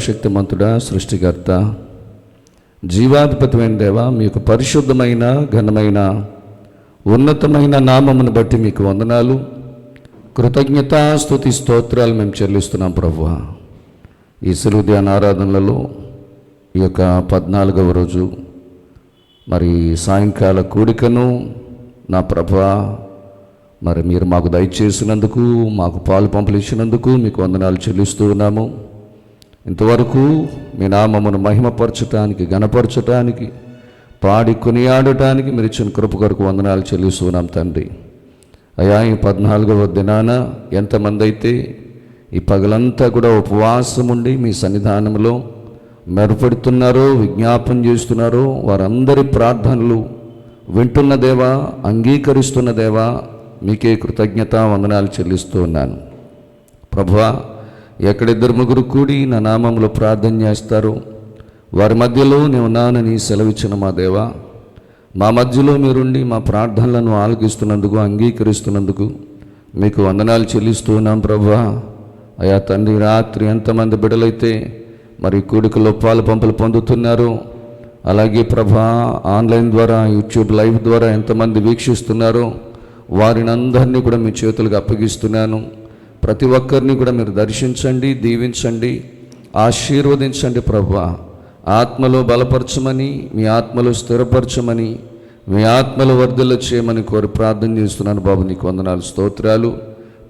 సర్వశక్తిమంతుడా, సృష్టికర్త, జీవాధిపతిమైన దేవ, మీ యొక్క పరిశుద్ధమైన ఘనమైన ఉన్నతమైన నామమును బట్టి మీకు వందనాలు, కృతజ్ఞతా స్తుతి స్తోత్రాలు మేము చెల్లిస్తున్నాం ప్రభువా. ఈ సెలవు ధ్యాన ఆరాధనలలో ఈ యొక్క 14వ రోజు మరి సాయంకాల కూడికను నా ప్రభువా మరి మీరు మాకు దయచేసినందుకు, మాకు పాలు పంపులు ఇచ్చినందుకు మీకు వందనాలు చెల్లిస్తూ ఉన్నాము. ఇంతవరకు మీ నామమును మహిమపరచటానికి, ఘనపరచటానికి, పాడి కొనియాడటానికి మీరు ఇచ్చిన కృప కొరకు వందనాలు చెల్లిస్తున్నాం తండ్రి. అయా, ఈ 14వ దినాన ఎంతమంది అయితే ఈ పగలంతా కూడా ఉపవాసం ఉండి మీ సన్నిధానంలో మెరుగుపెడుతున్నారో, విజ్ఞాపన చేస్తున్నారో, వారందరి ప్రార్థనలు వింటున్న దేవా, అంగీకరిస్తున్న దేవా, మీకే కృతజ్ఞత వందనాలు చెల్లిస్తూ ఉన్నాను ప్రభువా. ఎక్కడిద్దరు ముగ్గురు కూడి నా నామంలో ప్రార్థన చేస్తారో వారి మధ్యలో నేను ఉన్నానని సెలవిచ్చిన మా దేవా, మా మధ్యలో మీరుండి మా ప్రార్థనలను ఆలకిస్తున్నందుకు, అంగీకరిస్తున్నందుకు మీకు వందనాలు చెల్లిస్తూ ఉన్నాం ప్రభువా. అయా తండ్రి, రాత్రి ఎంతమంది బిడ్డలైతే మరి కూడికలో పాలు పంపులు పొందుతున్నారో, అలాగే ప్రభా ఆన్లైన్ ద్వారా, యూట్యూబ్ లైవ్ ద్వారా ఎంతమంది వీక్షిస్తున్నారో వారిని అందరినీ కూడా మీ చేతులకు అప్పగిస్తున్నాను. ప్రతి ఒక్కరిని కూడా మీరు దర్శించండి, దీవించండి, ఆశీర్వదించండి ప్రభువా. ఆత్మలో బలపరచమని, మీ ఆత్మలో స్థిరపరచమని, మీ ఆత్మలో వర్ధిల్ల చేయమని కోరి ప్రార్థన చేస్తున్నాను బాబు. నీకు వందనాలు, స్తోత్రాలు.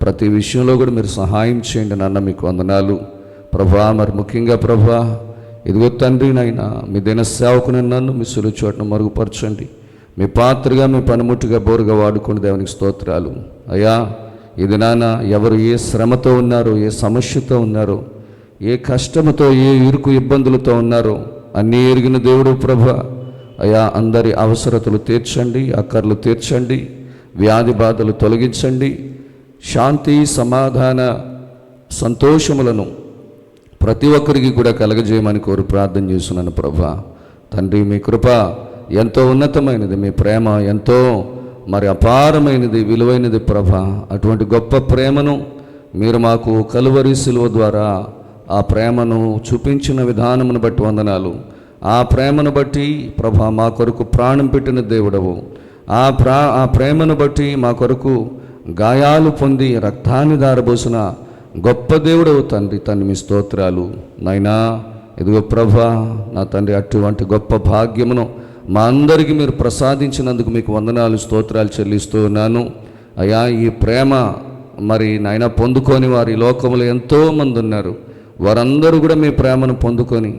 ప్రతి విషయంలో కూడా మీరు సహాయం చేయండి నాన్న, మీకు వందనాలు ప్రభువా. మరి ముఖ్యంగా ప్రభువా, ఇదిగో తండ్రి నాయన, మీ దిన సేవకుని నన్ను మీ సులువు చోటును మరుగుపరచండి. మీ పాత్రగా, మీ పనిముట్టుగా బోరుగా వాడుకుని దేవునికి స్తోత్రాలు. అయ్యా, ఇది నాన్న ఎవరు ఏ శ్రమతో ఉన్నారో, ఏ సమస్యతో ఉన్నారో, ఏ కష్టముతో, ఏ ఇరుకు ఇబ్బందులతో ఉన్నారో అన్నీ ఎరిగిన దేవుడు ప్రభు. అయ్యా, అందరి అవసరతలు తీర్చండి, అక్కర్లు తీర్చండి, వ్యాధి బాధలు తొలగించండి, శాంతి సమాధాన సంతోషములను ప్రతి ఒక్కరికి కూడా కలగజేయమని కోరి ప్రార్థన చేస్తున్నాను ప్రభా. తండ్రి, మీ కృప ఎంతో ఉన్నతమైనది, మీ ప్రేమ ఎంతో మరి అపారమైనది, విలువైనది ప్రభా. అటువంటి గొప్ప ప్రేమను మీరు మాకు కలువరి శిలువ ద్వారా ఆ ప్రేమను చూపించిన విధానమును బట్టి వందనాలు. ఆ ప్రేమను బట్టి ప్రభా మా కొరకు ప్రాణం పెట్టిన దేవుడవు. ఆ ప్రేమను బట్టి మా కొరకు గాయాలు పొంది రక్తాన్ని దారబోసిన గొప్ప దేవుడవు తండ్రి. మీ స్తోత్రాలు నాయనా. ఇదిగో ప్రభా నా తండ్రి, అటువంటి గొప్ప భాగ్యమును మా అందరికీ మీరు ప్రసాదించినందుకు మీకు వందనాలు, స్తోత్రాలు చెల్లిస్తూ ఉన్నాను. అయ్యా, ఈ ప్రేమ మరి నాయన పొందుకొని వారి లోకంలో ఎంతోమంది ఉన్నారు. వారందరూ కూడా మీ ప్రేమను పొందుకొని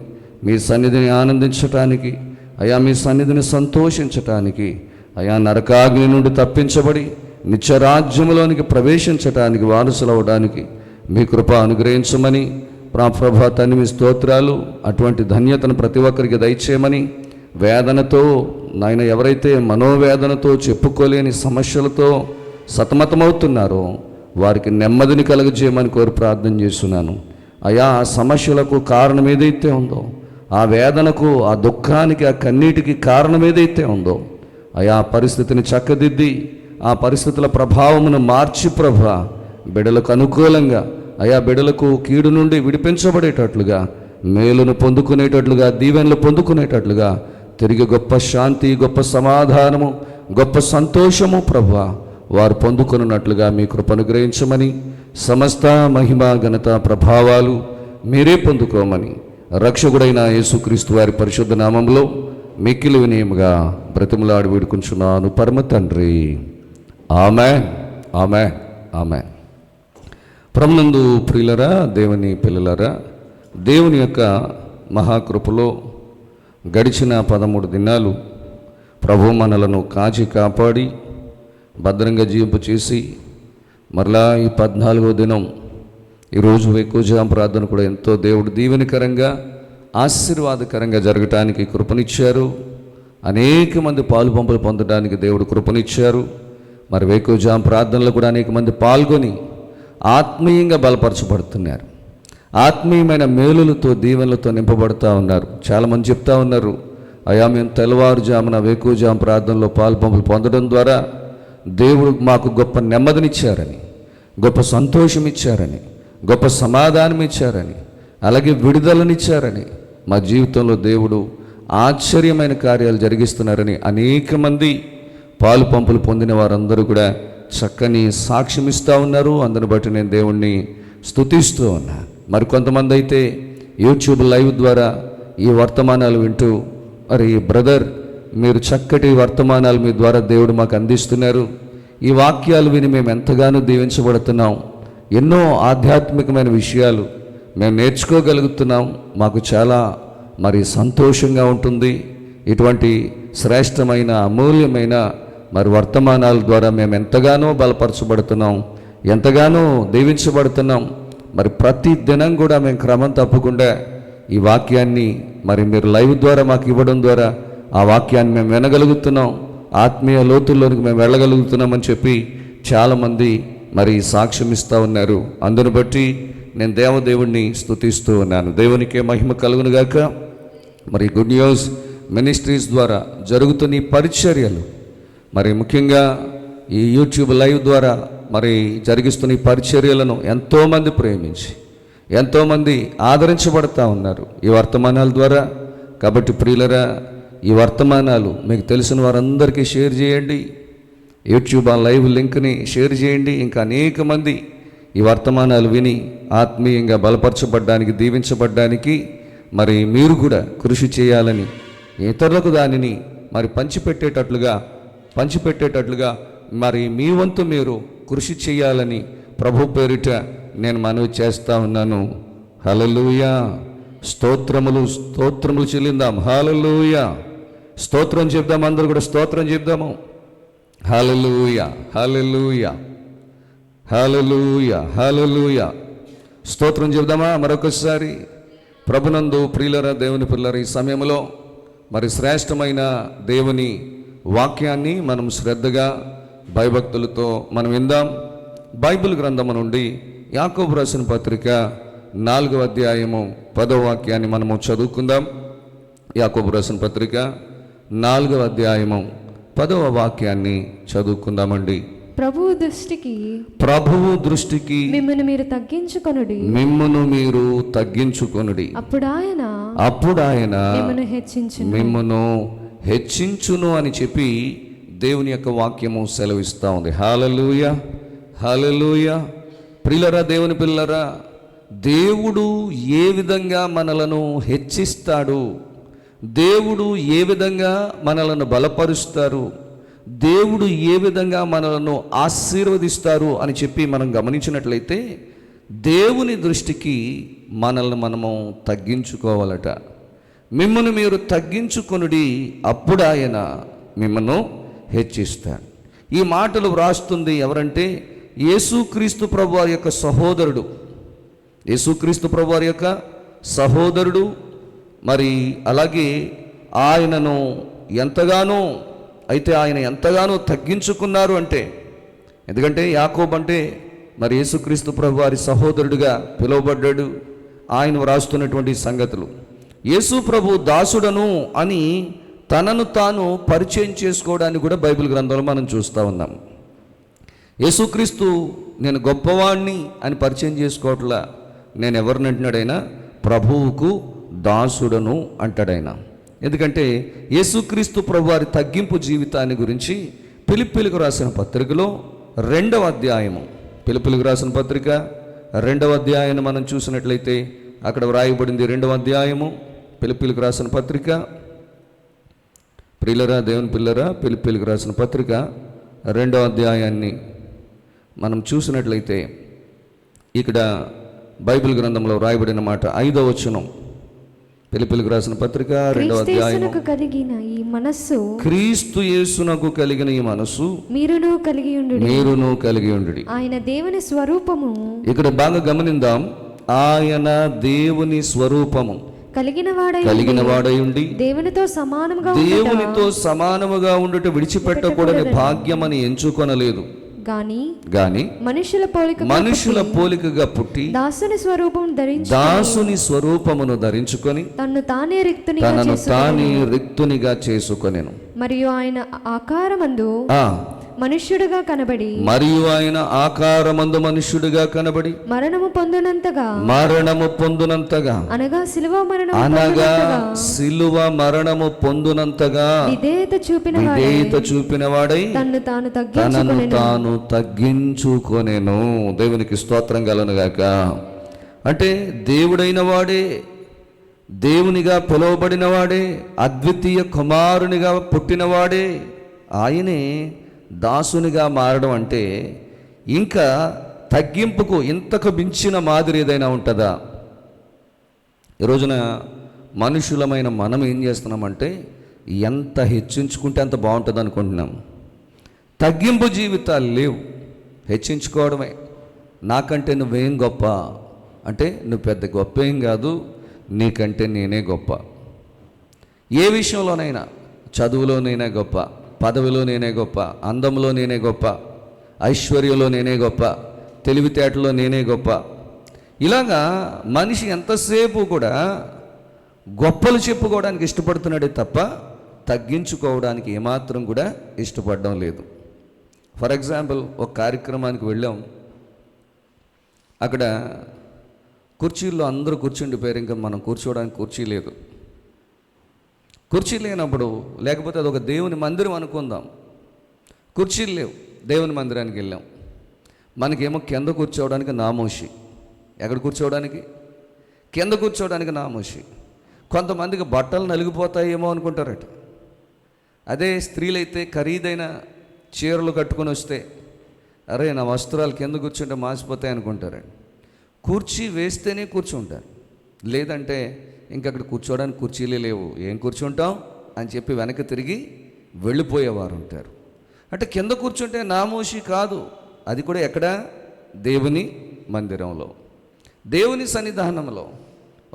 మీ సన్నిధిని ఆనందించటానికి, అయ్యా మీ సన్నిధిని సంతోషించటానికి, అయ్యా నరకాగ్ని నుండి తప్పించబడి నిత్యరాజ్యములోనికి ప్రవేశించటానికి, వారసులు అవ్వడానికి మీ కృప అనుగ్రహించమని ప్రభా తండ్రి, మీ స్తోత్రాలు. అటువంటి ధన్యతను ప్రతి ఒక్కరికి దయచేయమని, వేదనతో నాయన ఎవరైతే మనోవేదనతో చెప్పుకోలేని సమస్యలతో సతమతమవుతున్నారో వారికి నెమ్మదిని కలుగజేయమని కోరి ప్రార్థన చేస్తున్నాను. అయా, ఆ సమస్యలకు కారణం ఏదైతే ఉందో, ఆ వేదనకు, ఆ దుఃఖానికి, ఆ కన్నీటికి కారణం ఏదైతే ఉందో, అయా పరిస్థితిని చక్కదిద్ది, ఆ పరిస్థితుల ప్రభావమును మార్చి ప్రభా బిడ్డలకు అనుకూలంగా, అయా బిడ్డలకు కీడు నుండి విడిపించబడేటట్లుగా, మేలును పొందుకునేటట్లుగా, దీవెనలు పొందుకునేటట్లుగా, తిరిగి గొప్ప శాంతి, గొప్ప సమాధానము, గొప్ప సంతోషము ప్రభువా వారు పొందుకున్నట్లుగా మీ కృప అనుగ్రహించమని, సమస్త మహిమ ఘనత ప్రభావాలు మీరే పొందుకోమని రక్షకుడైన యేసుక్రీస్తు వారి పరిశుద్ధ నామంలో మిక్కిలి వినయముగా బ్రతిమలాడి వేడుకుంటున్నాను పరమ తండ్రి. ఆమేన్, ఆమేన్, ఆమేన్. ప్రభునందు ప్రియులరా, దేవుని పిల్లలరా, దేవుని యొక్క మహాకృపలో గడిచిన 13 దినాలు ప్రభు మనలను కాచి కాపాడి భద్రంగా జీవింపు చేసి మరలా ఈ 14వ దినం ఈరోజు వేకువజాము ప్రార్థన కూడా ఎంతో దేవుడు దీవెనకరంగా, ఆశీర్వాదకరంగా జరగటానికి కృపనిచ్చారు. అనేక మంది పాలు పంపులు పొందడానికి దేవుడు కృపనిచ్చారు. మరి వేకువజాము ప్రార్థనలో కూడా అనేక మంది పాల్గొని ఆత్మీయంగా బలపరచబడుతున్నారు. ఆత్మీయమైన మేలులతో, దీవెనలతో నింపబడుతూ ఉన్నారు. చాలామంది చెప్తా ఉన్నారు, అయా మేము తెల్లవారుజామున వేకువజాము ప్రార్థనలో పాలు పంపులు పొందడం ద్వారా దేవుడు మాకు గొప్ప నెమ్మదినిచ్చారని, గొప్ప సంతోషం ఇచ్చారని, గొప్ప సమాధానం ఇచ్చారని, అలాగే విడుదలనిచ్చారని, మా జీవితంలో దేవుడు ఆశ్చర్యమైన కార్యాలు జరిగిస్తున్నారని అనేక మంది పాలు పంపులు పొందిన వారందరూ కూడా చక్కని సాక్ష్యం ఇస్తూ ఉన్నారు. అందుని బట్టి నేను దేవుణ్ణి స్తుతిస్తూ ఉన్నా. మరికొంతమంది అయితే యూట్యూబ్ లైవ్ ద్వారా ఈ వర్తమానాలు వింటూ, మరి బ్రదర్ మీరు చక్కటి వర్తమానాలు మీ ద్వారా దేవుడు మాకు అందిస్తున్నారు, ఈ వాక్యాలు విని మేము ఎంతగానో దీవించబడుతున్నాం, ఎన్నో ఆధ్యాత్మికమైన విషయాలు మేము నేర్చుకోగలుగుతున్నాం, మాకు చాలా మరి సంతోషంగా ఉంటుంది. ఇటువంటి శ్రేష్టమైన అమూల్యమైన మరి వర్తమానాల ద్వారా మేము ఎంతగానో బలపరచబడుతున్నాం, ఎంతగానో దీవించబడుతున్నాం. మరి ప్రతి దినం కూడా మేము క్రమం తప్పకుండా ఈ వాక్యాన్ని మరి మీరు లైవ్ ద్వారా మాకు ఇవ్వడం ద్వారా ఆ వాక్యాన్ని మేము వినగలుగుతున్నాం, ఆత్మీయ లోతుల్లోనికి మేము వెళ్ళగలుగుతున్నామని చెప్పి చాలామంది మరి సాక్ష్యం ఇస్తూ ఉన్నారు. అందును బట్టి నేను దేవదేవుణ్ణి స్తుతిస్తూ ఉన్నాను. దేవునికే మహిమ కలుగును గాక. మరి గుడ్ న్యూస్ మినిస్ట్రీస్ ద్వారా జరుగుతున్న ఈ పరిచర్యలు, మరి ముఖ్యంగా ఈ యూట్యూబ్ లైవ్ ద్వారా మరి జరిగిస్తున్న ఈ పరిచర్యలను ఎంతోమంది ప్రేమించి ఎంతోమంది ఆదరించబడతా ఉన్నారు ఈ వర్తమానాల ద్వారా. కాబట్టి ప్రియులరా, ఈ వర్తమానాలు మీకు తెలిసిన వారందరికీ షేర్ చేయండి. యూట్యూబ్ ఆ లైవ్ లింక్ని షేర్ చేయండి. ఇంకా అనేక మంది ఈ వర్తమానాలు విని ఆత్మీయంగా బలపరచబడ్డానికి, దీవించబడ్డానికి మరి మీరు కూడా కృషి చేయాలని, ఇతరులకు దానిని మరి పంచిపెట్టేటట్లుగా మరి మీ వంతు మీరు కృషి చేయాలని ప్రభు పేరిట నేను మనవి చేస్తూ ఉన్నాను. హల్లెలూయా, స్తోత్రములు చెల్లిందాం. హల్లెలూయా, స్తోత్రం చెప్దాం. అందరూ కూడా స్తోత్రం చెప్దాము. హల్లెలూయా, హల్లెలూయా, హల్లెలూయా, హల్లెలూయా. స్తోత్రం చెప్దామా మరొకసారి. ప్రభునందు ప్రియులరా, దేవుని పిల్లరా, ఈ సమయంలో మరి శ్రేష్టమైన దేవుని వాక్యాన్ని మనం శ్రద్ధగా భయభక్తులతో మనం విందాం. బైబిల్ గ్రంథము నుండి యాకోబు రాసిన పత్రిక 4వ అధ్యాయము 10వ వాక్యాన్ని మనము చదువుకుందాం. యాకోబు రాసిన పత్రిక 4వ అధ్యాయము 10వ వాక్యాన్ని చదువుకుందామండి. ప్రభువు దృష్టికి మిమ్మును మీరు తగ్గించుకొనుడి, అప్పుడు ఆయన మిమ్మును హెచ్చించును అని చెప్పి దేవుని యొక్క వాక్యము సెలవిస్తూ ఉంది. హల్లెలూయా, హల్లెలూయా. ప్రియులరా, దేవుని పిల్లరా, దేవుడు ఏ విధంగా మనలను హెచ్చిస్తాడు, దేవుడు ఏ విధంగా మనలను బలపరుస్తారు, దేవుడు ఏ విధంగా మనలను ఆశీర్వదిస్తారు అని చెప్పి మనం గమనించినట్లయితే, దేవుని దృష్టికి మనల్ని మనము తగ్గించుకోవాలట. మిమ్మల్ని మీరు తగ్గించుకొనుడి, అప్పుడు ఆయన మిమ్మల్ని హెచ్చిస్తాడు. ఈ మాటలు వ్రాస్తుంది ఎవరంటే యేసుక్రీస్తు ప్రభువారి యొక్క సహోదరుడు. యేసుక్రీస్తు ప్రభువారి యొక్క సహోదరుడు. మరి అలాగే ఆయనను ఎంతగానో ఆయన ఎంతగానో తగ్గించుకున్నారు అంటే, ఎందుకంటే యాకోబు అంటే మరి యేసుక్రీస్తు ప్రభువారి సహోదరుడిగా పిలువబడ్డాడు. ఆయన వ్రాస్తున్నటువంటి సంగతులు, యేసు ప్రభు దాసుడను అని తనను తాను పరిచయం చేసుకోవడానికి కూడా బైబిల్ గ్రంథంలో మనం చూస్తూ ఉన్నాం. యేసుక్రీస్తు నేను గొప్పవాణ్ణి అని పరిచయం చేసుకోవట్లా, నేను ఎవరిని అంటున్నాడైనా ప్రభువుకు దాసుడను అంటాడైనా. ఎందుకంటే యేసుక్రీస్తు ప్రభువారి తగ్గింపు జీవితాన్ని గురించి ఫిలిప్పీలకు రాసిన పత్రికలో 2వ అధ్యాయము, ఫిలిప్పీలకు రాసిన పత్రిక 2వ అధ్యాయాన్ని మనం చూసినట్లయితే అక్కడ వ్రాయబడింది. 2వ అధ్యాయము ఫిలిప్పీలకు రాసిన పత్రిక. ప్రియులరా, దేవుని పిల్లరా, ఫిలిప్పీలకు రాసిన పత్రిక 2వ అధ్యాయాన్ని మనం చూసినట్లయితే ఇక్కడ బైబిల్ గ్రంథంలో వ్రాయబడిన మాట 5వ వచనం. ఫిలిప్పీలకు రాసిన పత్రిక 2వ అధ్యాయం. క్రీస్తు యేసునకు కలిగిన ఈ మనస్సు మీరును కలిగి ఉండుడి. ఆయన దేవుని స్వరూపము. ఇక్కడ బాగా గమనిద్దాం. ఆయన దేవుని స్వరూపము కలిగిన వాడయుండి దేవునితో సమానముగా ఉండుట విడిచిపెట్టకూడని భాగ్యమని ఎంచుకొనలేదు గాని మనుషుల పోలికగా పుట్టి దాసుని స్వరూపమును ధరించుకొని తనను తానే రిక్తునిగా చేసుకొనెను. మరియు ఆయన ఆకారమందు మనుష్యుడుగా కనబడి, మరియు ఆయన ఆకారమందు మనుష్యుడిగా కనబడి మరణము పొందునంతగా అనగా సిలువ మరణము పొందునంతగా విధేయత చూపిన వాడై తనను తాను తగ్గించుకొనెను. దేవునికి స్తోత్రం కలుగును గాక. అంటే దేవుడైన వాడే, దేవునిగా పిలువబడిన వాడే, అద్వితీయ కుమారునిగా పుట్టినవాడే ఆయనే దాసునిగా మారడం అంటే ఇంకా తగ్గింపుకు ఇంతకు మించిన మాదిరి ఏదైనా ఉంటుందా? ఈ రోజున మనుషులమైన మనం ఏం చేస్తున్నామంటే ఎంత హెచ్చించుకుంటే అంత బాగుంటుంది అనుకుంటున్నాం. తగ్గింపు జీవితాలు లేవు, హెచ్చించుకోవడమే. నాకంటే నువ్వేం గొప్ప అంటే నువ్వు పెద్ద గొప్ప ఏం కాదు, నీకంటే నేనే గొప్ప. ఏ విషయంలోనైనా, చదువులో నేనే గొప్ప, పదవిలో నేనే గొప్ప, అందంలో నేనే గొప్ప, ఐశ్వర్యంలో నేనే గొప్ప, తెలివితేటలో నేనే గొప్ప. ఇలాగా మనిషి ఎంతసేపు కూడా గొప్పలు చెప్పుకోవడానికి ఇష్టపడుతున్నాడే తప్ప తగ్గించుకోవడానికి ఏమాత్రం కూడా ఇష్టపడడం లేదు. ఫర్ ఎగ్జాంపుల్, ఒక కార్యక్రమానికి వెళ్ళాం. అక్కడ కుర్చీల్లో అందరూ కూర్చుండిపోయారు, ఇంకా మనం కూర్చోవడానికి కుర్చీ లేదు. కుర్చీ లేనప్పుడు, లేకపోతే అదొక దేవుని మందిరం అనుకుందాం, కుర్చీలు లేవు, దేవుని మందిరానికి వెళ్ళాం. మనకేమో కింద కూర్చోవడానికి నామోషి. ఎక్కడ కూర్చోవడానికి? కింద కూర్చోవడానికి నామోషి. కొంతమందికి బట్టలు నలిగిపోతాయేమో అనుకుంటారట. అదే స్త్రీలైతే ఖరీదైన చీరలు కట్టుకొని వస్తే, అరే నా వస్త్రాలు కింద కూర్చుంటే మాసిపోతాయి అనుకుంటారండి. కుర్చీ వేస్తేనే కూర్చుంటారు, లేదంటే ఇంకక్కడ కూర్చోవడానికి కుర్చీలే లేవు, ఏం కూర్చుంటాం అని చెప్పి వెనక్కి తిరిగి వెళ్ళిపోయేవారు ఉంటారు. అంటే కింద కూర్చుంటే నామోషి కాదు, అది కూడా ఎక్కడ? దేవుని మందిరంలో, దేవుని సన్నిధానంలో.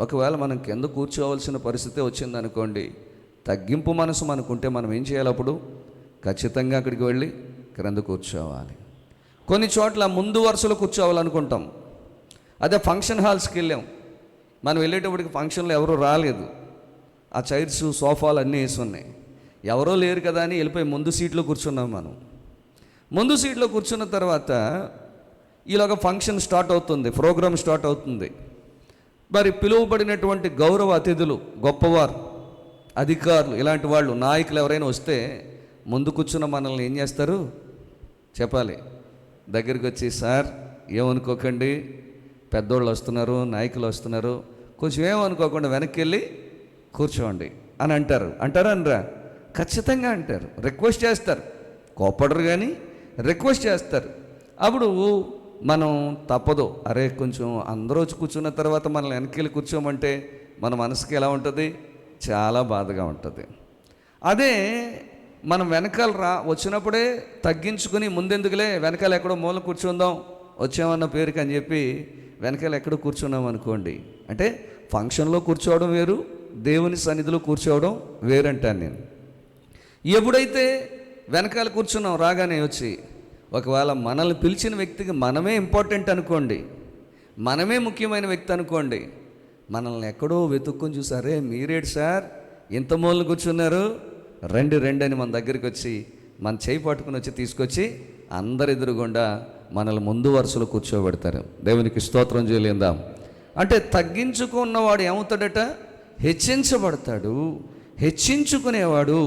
ఒకవేళ మనం కింద కూర్చోవలసిన పరిస్థితి వచ్చిందనుకోండి, తగ్గింపు మనసు మనకుంటే మనం ఏం చేయాలి? అప్పుడు ఖచ్చితంగా అక్కడికి వెళ్ళి క్రింద కూర్చోవాలి. కొన్ని చోట్ల ముందు వరుసలో కూర్చోవాలనుకుంటాం. అదే ఫంక్షన్ హాల్స్కి వెళ్ళాం, మనం వెళ్ళేటప్పటికి ఫంక్షన్లో ఎవరూ రాలేదు, ఆ చైర్స్ సోఫాలు అన్నీ వేసి ఉన్నాయి, ఎవరో లేరు కదా అని వెళ్ళిపోయి ముందు సీట్లో కూర్చున్నాం. మనం ముందు సీట్లో కూర్చున్న తర్వాత ఈలోగా ఫంక్షన్ స్టార్ట్ అవుతుంది, ప్రోగ్రామ్ స్టార్ట్ అవుతుంది. మరి పిలువబడినటువంటి గౌరవ అతిథులు, గొప్పవారు, అధికారులు, ఇలాంటి వాళ్ళు, నాయకులు ఎవరైనా వస్తే ముందు కూర్చున్న మనల్ని ఏం చేస్తారు చెప్పాలి? దగ్గరికి వచ్చి, సార్ ఏమనుకోకండి, పెద్దోళ్ళు వస్తున్నారు, నాయకులు వస్తున్నారు, కొంచెం ఏమనుకోకుండా వెనక్కి వెళ్ళి కూర్చోండి అని అంటారు. అంటారా? అనరా? ఖచ్చితంగా అంటారు, రిక్వెస్ట్ చేస్తారు. కోపడరు కానీ రిక్వెస్ట్ చేస్తారు. అప్పుడు మనం తప్పదు, అరే కొంచెం అందరూ వచ్చి కూర్చున్న తర్వాత మనల్ని వెనక్కి వెళ్ళి కూర్చోమంటే మన మనసుకి ఎలా ఉంటుంది? చాలా బాధగా ఉంటుంది. అదే మనం వెనకాల వచ్చినప్పుడే తగ్గించుకుని ముందెందుకులే వెనకాల ఎక్కడో మూల కూర్చుందాం వచ్చామన్న పేరుకి అని చెప్పి వెనకాల ఎక్కడో కూర్చున్నాం అనుకోండి, అంటే ఫంక్షన్లో కూర్చోవడం వేరు, దేవుని సన్నిధిలో కూర్చోవడం వేరంటాను నేను. ఎప్పుడైతే వెనకాల కూర్చున్నాం, రాగానే వచ్చి ఒకవేళ మనల్ని పిలిచిన వ్యక్తికి మనమే ఇంపార్టెంట్ అనుకోండి, మనమే ముఖ్యమైన వ్యక్తి అనుకోండి, మనల్ని ఎక్కడో వెతుక్కొని చూసారే, మీరేడు సార్ ఇంత మూలన కూర్చున్నారు, రండి రండి అని మన దగ్గరికి వచ్చి మన చేయి పట్టుకుని వచ్చి తీసుకొచ్చి అందరి ఎదురుగుండా మనల్ని ముందు వరుసలో కూర్చోబెడతారు. దేవునికి స్తోత్రం చేయలేందాం. అంటే తగ్గించుకున్నవాడు ఏమవుతాడట? హెచ్చించబడతాడు. హెచ్చించుకునేవాడు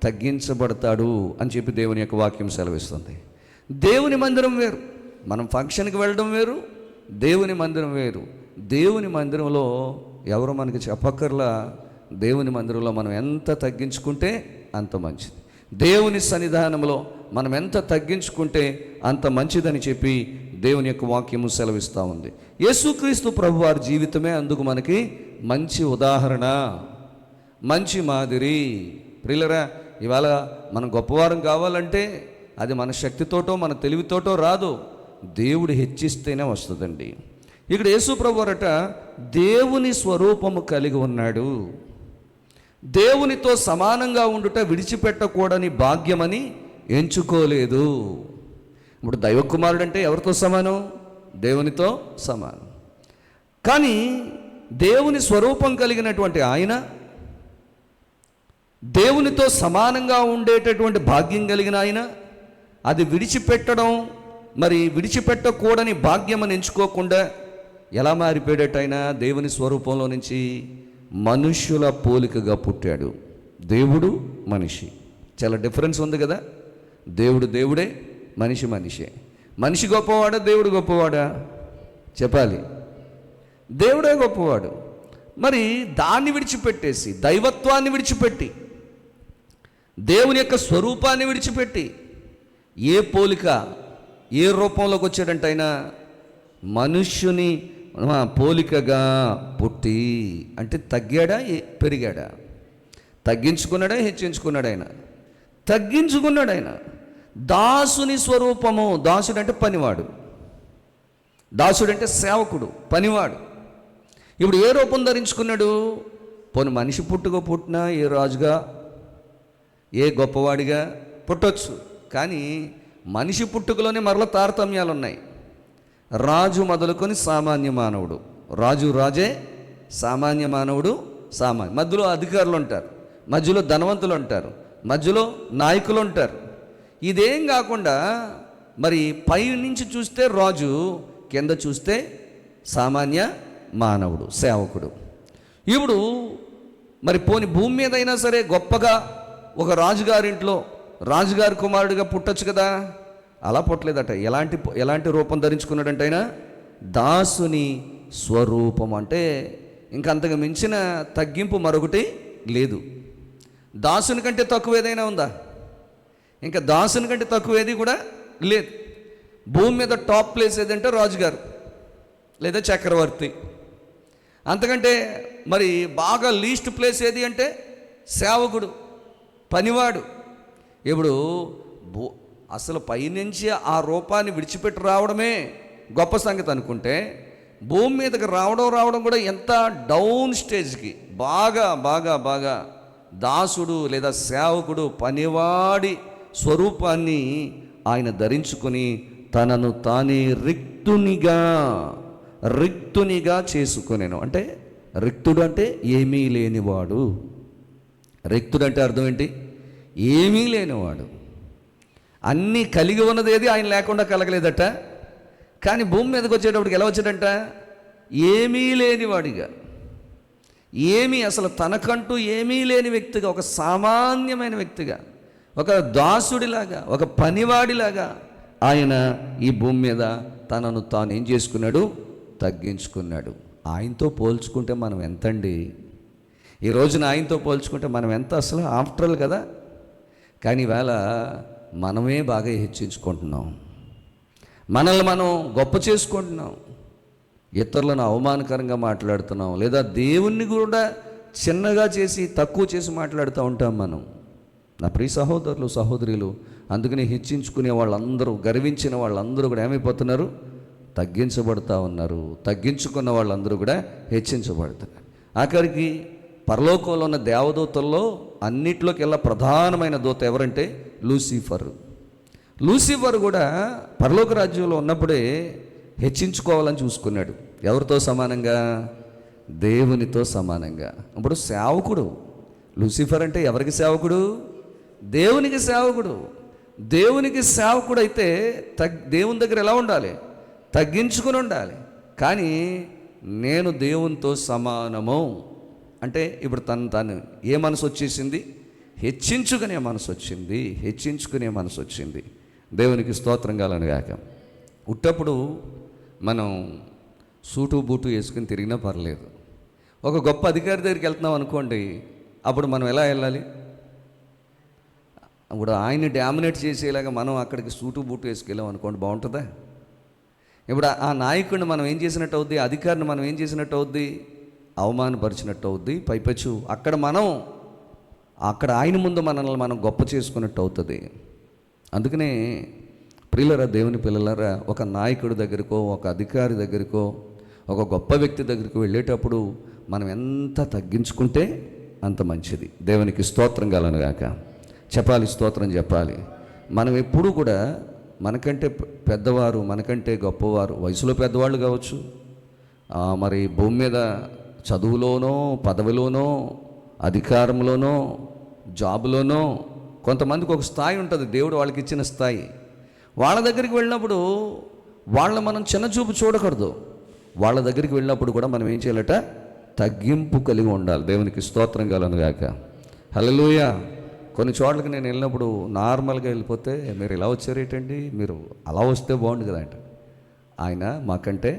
తగ్గించబడతాడు అని చెప్పి దేవుని యొక్క వాక్యం సెలవిస్తుంది. దేవుని మందిరం వేరు, మనం ఫంక్షన్కి వెళ్ళడం వేరు, దేవుని మందిరం వేరు. దేవుని మందిరంలో ఎవరు మనకి చెప్పక్కర్లా, దేవుని మందిరంలో మనం ఎంత తగ్గించుకుంటే అంత మంచిది. దేవుని సన్నిధానంలో మనం ఎంత తగ్గించుకుంటే అంత మంచిదని చెప్పి దేవుని యొక్క వాక్యము సెలవిస్తూ ఉంది. యేసుక్రీస్తు ప్రభు వారి జీవితమే అందుకు మనకి మంచి ఉదాహరణ, మంచి మాదిరి. ప్రియులరా, ఇవాళ మనం గొప్పవారం కావాలంటే అది మన శక్తితోటో మన తెలివితోటో రాదు, దేవుడు హెచ్చిస్తేనే వస్తుందండి. ఇక్కడ యేసు ప్రభు వారట దేవుని స్వరూపము కలిగి ఉన్నాడు, దేవునితో సమానంగా ఉండుట విడిచిపెట్టకూడని భాగ్యమని ఎంచుకోలేదు. ఇప్పుడు దైవకుమారుడు అంటే ఎవరితో సమానం? దేవునితో సమానం. కానీ దేవుని స్వరూపం కలిగినటువంటి ఆయన, దేవునితో సమానంగా ఉండేటటువంటి భాగ్యం కలిగిన ఆయన, అది విడిచిపెట్టడం, మరి విడిచిపెట్టకూడని భాగ్యమని ఎంచుకోకుండా ఎలా మారిపోయాడట? దేవుని స్వరూపంలో నుంచి మనుష్యుల పోలికగా పుట్టాడు. దేవుడు మనిషి, చాలా డిఫరెన్స్ ఉంది కదా. దేవుడు దేవుడే, మనిషి మనిషే. మనిషి గొప్పవాడా, దేవుడు గొప్పవాడా? చెప్పాలి. దేవుడే గొప్పవాడు. మరి దాన్ని విడిచిపెట్టేసి, దైవత్వాన్ని విడిచిపెట్టి, దేవుని యొక్క స్వరూపాన్ని విడిచిపెట్టి ఏ పోలిక, ఏ రూపంలోకి వచ్చాడంటే ఆయన మనుష్యుని పోలికగా పుట్టి. అంటే తగ్గాడా, పెరిగాడా? తగ్గించుకున్నాడా, హెచ్చించుకున్నాడు? ఆయన తగ్గించుకున్నాడు. ఆయన దాసుని స్వరూపము. దాసుడు అంటే పనివాడు, దాసుడు అంటే సేవకుడు, పనివాడు. ఇప్పుడు ఏ రూపం ధరించుకున్నాడు? పోనీ మనిషి పుట్టినా ఏ రాజుగా, ఏ గొప్పవాడిగా పుట్టొచ్చు. కానీ మనిషి పుట్టుకలోనే మరల తారతమ్యాలు ఉన్నాయి. రాజు మొదలుకొని సామాన్య మానవుడు, రాజు రాజే, సామాన్య మానవుడు సామాన్య. మధ్యలో అధికారులు ఉంటారు, మధ్యలో ధనవంతులు ఉంటారు, మధ్యలో నాయకులు ఉంటారు. ఇదేం కాకుండా మరి పై నుంచి చూస్తే రాజు, కింద చూస్తే సామాన్య మానవుడు, సేవకుడు. ఇప్పుడు మరి పోని భూమి మీద అయినా సరే గొప్పగా ఒక రాజుగారింట్లో రాజుగారి కుమారుడిగా పుట్టచ్చు కదా. అలా పుట్టలేదట. ఎలాంటి రూపం ధరించుకున్నాడంటే ఆయన దాసుని స్వరూపం. అంటే ఇంకంతకు మించిన తగ్గింపు మరొకటి లేదు. దాసుని కంటే తక్కువ ఏదైనా ఉందా? ఇంకా దాసుని కంటే తక్కువ ఏది కూడా లేదు. భూమి మీద టాప్ ప్లేస్ ఏదంటే రాజుగారు లేదా చక్రవర్తి. అంతకంటే మరి బాగా లీస్ట్ ప్లేస్ ఏది అంటే సేవకుడు, పనివాడు. ఇప్పుడు అసలు పైనుంచి ఆ రూపాన్ని విడిచిపెట్టి రావడమే గొప్ప సంగతి అనుకుంటే, భూమి మీదకి రావడం కూడా ఎంత డౌన్ స్టేజ్కి, బాగా బాగా బాగా దాసుడు లేదా సేవకుడు, పనివాడి స్వరూపాన్ని ఆయన ధరించుకొని తనను తానే రిక్తునిగా చేసుకునేను. అంటే రిక్తుడు అంటే ఏమీ లేనివాడు. రిక్తుడు అంటే అర్థం ఏంటి? ఏమీ లేనివాడు. అన్నీ కలిగి ఉన్నది ఏది ఆయన లేకుండా కలగలేదట. కానీ భూమి మీదకి వచ్చేటప్పటికి ఎలా వచ్చాడంట? ఏమీ లేనివాడిగా, అసలు తనకంటూ ఏమీ లేని వ్యక్తిగా, ఒక సామాన్యమైన వ్యక్తిగా, ఒక దాసుడిలాగా, ఒక పనివాడిలాగా ఆయన ఈ భూమి మీద తనను తాను ఏం చేసుకున్నాడు? తగ్గించుకున్నాడు. ఆయనతో పోల్చుకుంటే మనం ఎంతండి? ఈ రోజున ఆయనతో పోల్చుకుంటే మనం ఎంత అసలు? ఆఫ్టర్ కదా. కానీ ఈవేళ మనమే బాగా హెచ్చించుకుంటున్నాం, మనల్ని మనం గొప్ప చేసుకుంటున్నాం, ఇతరులను అవమానకరంగా మాట్లాడుతున్నాం, లేదా దేవుణ్ణి కూడా చిన్నగా చేసి తక్కువ చేసి మాట్లాడుతూ ఉంటాం మనం. నా ప్రియ సహోదరులు సహోదరులు, అందుకని హెచ్చించుకునే వాళ్ళందరూ, గర్వించిన వాళ్ళందరూ కూడా ఏమైపోతున్నారు? తగ్గించబడుతూ ఉన్నారు. తగ్గించుకున్న వాళ్ళందరూ కూడా హెచ్చించబడుతున్నారు. ఆఖరికి పరలోకంలో ఉన్న దేవదూతల్లో అన్నిట్లోకెల్లా ప్రధానమైన దూత ఎవరంటే లూసిఫర్ కూడా పరలోక రాజ్యంలో ఉన్నప్పుడే హెచ్చించుకోవాలని చూసుకున్నాడు. ఎవరితో సమానంగా? దేవునితో సమానంగా. ఇప్పుడు సేవకుడు లూసిఫర్ అంటే ఎవరికి సేవకుడు? దేవునికి సేవకుడు. దేవునికి సేవకుడు అయితే దేవుని దగ్గర ఎలా ఉండాలి? తగ్గించుకుని ఉండాలి. కానీ నేను దేవునితో సమానము అంటే ఇప్పుడు తను ఏ మనసు వచ్చేసింది? హెచ్చించుకునే మనసు వచ్చింది. దేవునికి స్తోత్రం కలుగును గాక. ఉట్టప్పుడు మనం సూటు బూటు వేసుకుని తిరిగినా పర్లేదు. ఒక గొప్ప అధికారి దగ్గరికి వెళ్తున్నాం అనుకోండి, అప్పుడు మనం ఎలా వెళ్ళాలి? ఇప్పుడు ఆయన్ని డామినేట్ చేసేలాగా మనం అక్కడికి సూటు బూటు వేసుకెళ్ళాం అనుకోండి, బాగుంటుందా? ఇప్పుడు ఆ నాయకుడిని మనం ఏం చేసినట్టు అవుద్ది? అధికారిని మనం ఏం చేసినట్టు అవుద్ది? అవమానపరిచినట్టు అవుద్ది. పైపెచ్చు అక్కడ ఆయన ముందు మనల్ని మనం గొప్ప చేసుకున్నట్టు అవుతుంది. అందుకనే ప్రియులరా, దేవుని పిల్లలరా, ఒక నాయకుడి దగ్గరకో, ఒక అధికారి దగ్గరకో, ఒక గొప్ప వ్యక్తి దగ్గరికి వెళ్ళేటప్పుడు మనం ఎంత తగ్గించుకుంటే అంత మంచిది. దేవునికి స్తోత్రం కలుగును గాక. చెప్పాలి, స్తోత్రం చెప్పాలి. మనం ఎప్పుడూ కూడా మనకంటే పెద్దవారు, మనకంటే గొప్పవారు, వయసులో పెద్దవాళ్ళు కావచ్చు, మరి భూమి మీద చదువులోనో, పదవిలోనో, అధికారంలోనో, జాబులోనో కొంతమందికి ఒక స్థాయి ఉంటుంది. దేవుడు వాళ్ళకి ఇచ్చిన స్థాయి. వాళ్ళ దగ్గరికి వెళ్ళినప్పుడు వాళ్ళని మనం చిన్న చూపు చూడకూడదు. వాళ్ళ దగ్గరికి వెళ్ళినప్పుడు కూడా మనం ఏం చేయాలట? తగ్గింపు కలిగి ఉండాలి. దేవునికి స్తోత్రం కలుగునుగాక. హల్లెలూయా. కొన్ని చోట్లకి నేను వెళ్ళినప్పుడు నార్మల్గా వెళ్ళిపోతే, మీరు ఇలా వచ్చారేంటండి, మీరు అలా వస్తే బాగుండు కదా అంటే, ఆయన మాకంటే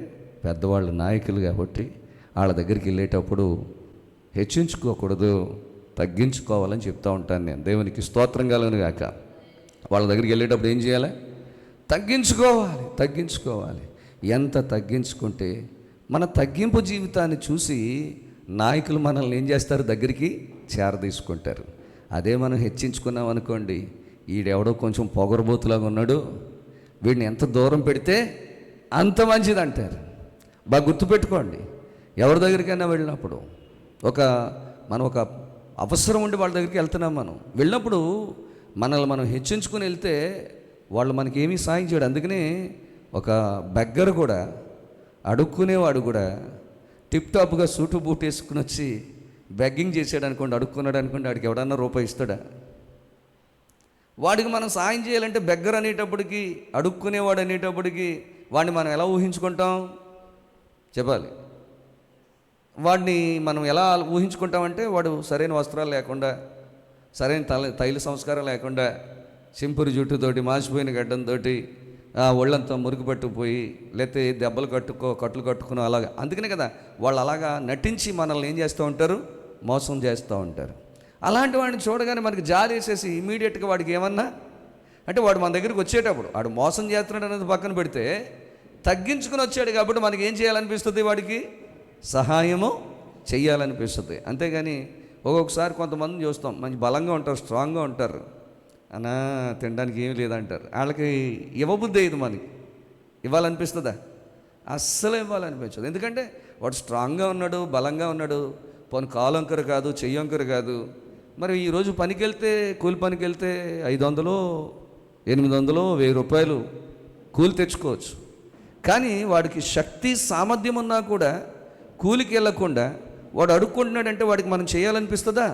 పెద్దవాళ్ళు నాయకులు కాబట్టి వాళ్ళ దగ్గరికి వెళ్ళేటప్పుడు హెచ్చించుకోకూడదు, తగ్గించుకోవాలని చెప్తూ ఉంటాను నేను. దేవునికి స్తోత్రం కలుగునుగాక. వాళ్ళ దగ్గరికి వెళ్ళేటప్పుడు ఏం చేయాలి? తగ్గించుకోవాలి. ఎంత తగ్గించుకుంటే మన తగ్గింపు జీవితాన్ని చూసి నాయకులు మనల్ని ఏం చేస్తారు? దగ్గరికి చేరదీసుకుంటారు. అదే మనం హెచ్చించుకున్నాం అనుకోండి, ఈడెవడో కొంచెం పొగరబోతులాగా ఉన్నాడు, వీడిని ఎంత దూరం పెడితే అంత మంచిది అంటారు. బాగా గుర్తుపెట్టుకోండి. ఎవరి దగ్గరికైనా వెళ్ళినప్పుడు మనం ఒక అవసరం ఉండి వాళ్ళ దగ్గరికి వెళ్తున్నాం. మనం వెళ్ళినప్పుడు మనల్ని మనం హెచ్చించుకుని వెళ్తే వాళ్ళు మనకి ఏమీ సాయం చేయడు. అందుకనే ఒక బెగ్గర్ కూడా, అడుక్కునేవాడు కూడా టిప్ టాప్గా సూటు బూట్ వేసుకుని వచ్చి బెగ్గింగ్ చేసాడు అనుకోండి, అడుక్కున్నాడు అనుకోండి, వాడికి ఎవడన్నా రూపాయి ఇస్తాడా? వాడికి మనం సాయం చేయాలంటే బెగ్గర్ అనేటప్పటికి, అడుక్కునేవాడు అనేటప్పటికి వాడిని మనం ఎలా ఊహించుకుంటాం చెప్పాలి? వాడిని మనం ఎలా ఊహించుకుంటామంటే, వాడు సరైన వస్త్రాలు లేకుండా, సరైన తైల సంస్కారం లేకుండా, సింపురు జుట్టుతోటి, మాసిపోయిన గడ్డంతో, ఒళ్ళంతా మురికి పట్టుకుపోయి, లేకపోతే దెబ్బలు కట్లు కట్టుకుని అలాగా. అందుకనే కదా వాళ్ళు అలాగా నటించి మనల్ని ఏం చేస్తూ ఉంటారు? మోసం చేస్తూ ఉంటారు. అలాంటి వాడిని చూడగానే మనకి జాలి వేసేసి ఇమీడియట్గా వాడికి ఏమన్నా అంటే, వాడు మన దగ్గరికి వచ్చేటప్పుడు వాడు మోసం చేస్తున్నాడు అనేది పక్కన పెడితే, తగ్గించుకుని వచ్చాడు కాబట్టి మనకి ఏం చేయాలనిపిస్తుంది? వాడికి సహాయము చెయ్యాలనిపిస్తుంది. అంతేగాని ఒక్కొక్కసారి కొంతమందిని చూస్తాం, మంచి బలంగా ఉంటారు, స్ట్రాంగ్గా ఉంటారు, అన్నా తినడానికి ఏమీ లేదంటారు. వాళ్ళకి ఇవ్వబుద్ధి అయ్యేది, మనకి ఇవ్వాలనిపిస్తుందా? అస్సలు ఇవ్వాలనిపించదు. ఎందుకంటే వాడు స్ట్రాంగ్గా ఉన్నాడు, బలంగా ఉన్నాడు, పోనీ కాలు వంకర కాదు, చెయ్యి వంకర కాదు. మరి ఈరోజు పనికి వెళ్తే, కూలి పనికి వెళ్తే 500, 800, 1000 రూపాయలు కూలి తెచ్చుకోవచ్చు. కానీ వాడికి శక్తి సామర్థ్యం ఉన్నా కూడా కూలికి వెళ్ళకుండా వాడు అడుక్కుంటున్నాడంటే వాడికి మనం చేయాలనిపిస్తుందా?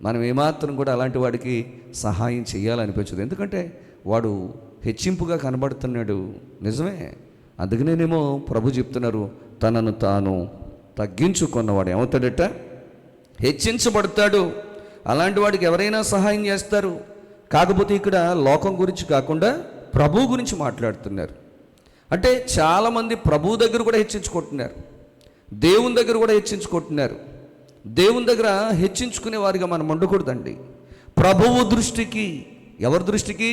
మనం ఏమాత్రం కూడా అలాంటి వాడికి సహాయం చేయాలనిపించదు. ఎందుకంటే వాడు హెచ్చింపుగా కనబడుతున్నాడు. నిజమే. అందుకనేనేమో ప్రభు చెప్తున్నారు, తనను తాను తగ్గించుకున్నవాడు ఏమవుతాడట? హెచ్చించబడతాడు. అలాంటి వాడికి ఎవరైనా సహాయం చేస్తారు. కాకపోతే ఇక్కడ లోకం గురించి కాకుండా ప్రభు గురించి మాట్లాడుతున్నారు. అంటే చాలామంది ప్రభు దగ్గర కూడా హెచ్చించుకుంటున్నారు, దేవుని దగ్గర కూడా హెచ్చించుకుంటున్నారు. దేవుని దగ్గర హెచ్చించుకునే వారిగా మనం ఉండకూడదండి. ప్రభువు దృష్టికి, ఎవరి దృష్టికి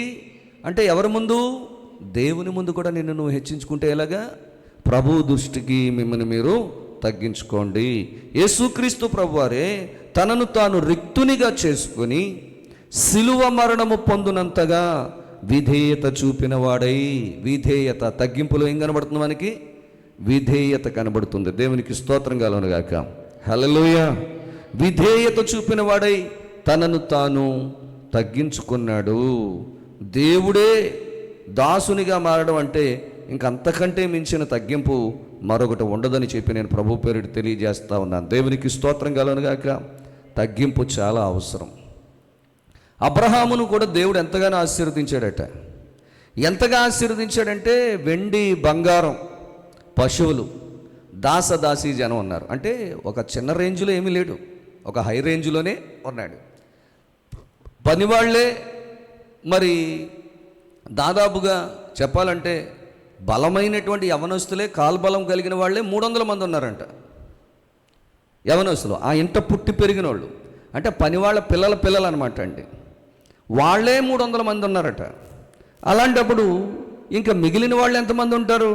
అంటే ఎవరి ముందు? దేవుని ముందు కూడా నిన్ను నువ్వు హెచ్చించుకుంటే ఎలాగా? ప్రభువు దృష్టికి మిమ్మల్ని మీరు తగ్గించుకోండి. యేసుక్రీస్తు ప్రభువారే తనను తాను రిక్తునిగా చేసుకొని సిలువ మరణము పొందునంతగా విధేయత చూపిన వాడై, విధేయత, తగ్గింపులో ఏం కనబడుతుంది మనకి? విధేయత కనబడుతుంది. దేవునికి స్తోత్రం కలుగునుగాక. హల్లెలూయా. విధేయత చూపిన వాడై తనను తాను తగ్గించుకున్నాడు. దేవుడే దాసునిగా మారడం అంటే ఇంకంతకంటే మించిన తగ్గింపు మరొకటి ఉండదని చెప్పి నేను ప్రభు పేరిట తెలియజేస్తా ఉన్నాను. దేవునికి స్తోత్రం కలుగునుగాక. తగ్గింపు చాలా అవసరం. అబ్రహామును కూడా దేవుడు ఎంతగానో ఆశీర్వదించాడట. ఎంతగా ఆశీర్వదించాడంటే, వెండి, బంగారం, పశువులు, దాసదాసీ జనం ఉన్నారు. అంటే ఒక చిన్న రేంజ్లో ఏమీ లేడు, ఒక హై రేంజ్లోనే ఉన్నాడు. పనివాళ్లే మరి దాదాపుగా చెప్పాలంటే బలమైనటువంటి యవనస్తులే, కాల్బలం కలిగిన వాళ్ళే 300 మంది ఉన్నారంట. యవనస్తులు, ఆ ఇంట పుట్టి పెరిగిన వాళ్ళు, అంటే పనివాళ్ళ పిల్లలు అనమాట అండి. వాళ్ళే 300 మంది ఉన్నారట. అలాంటప్పుడు ఇంకా మిగిలిన వాళ్ళు ఎంతమంది ఉంటారు?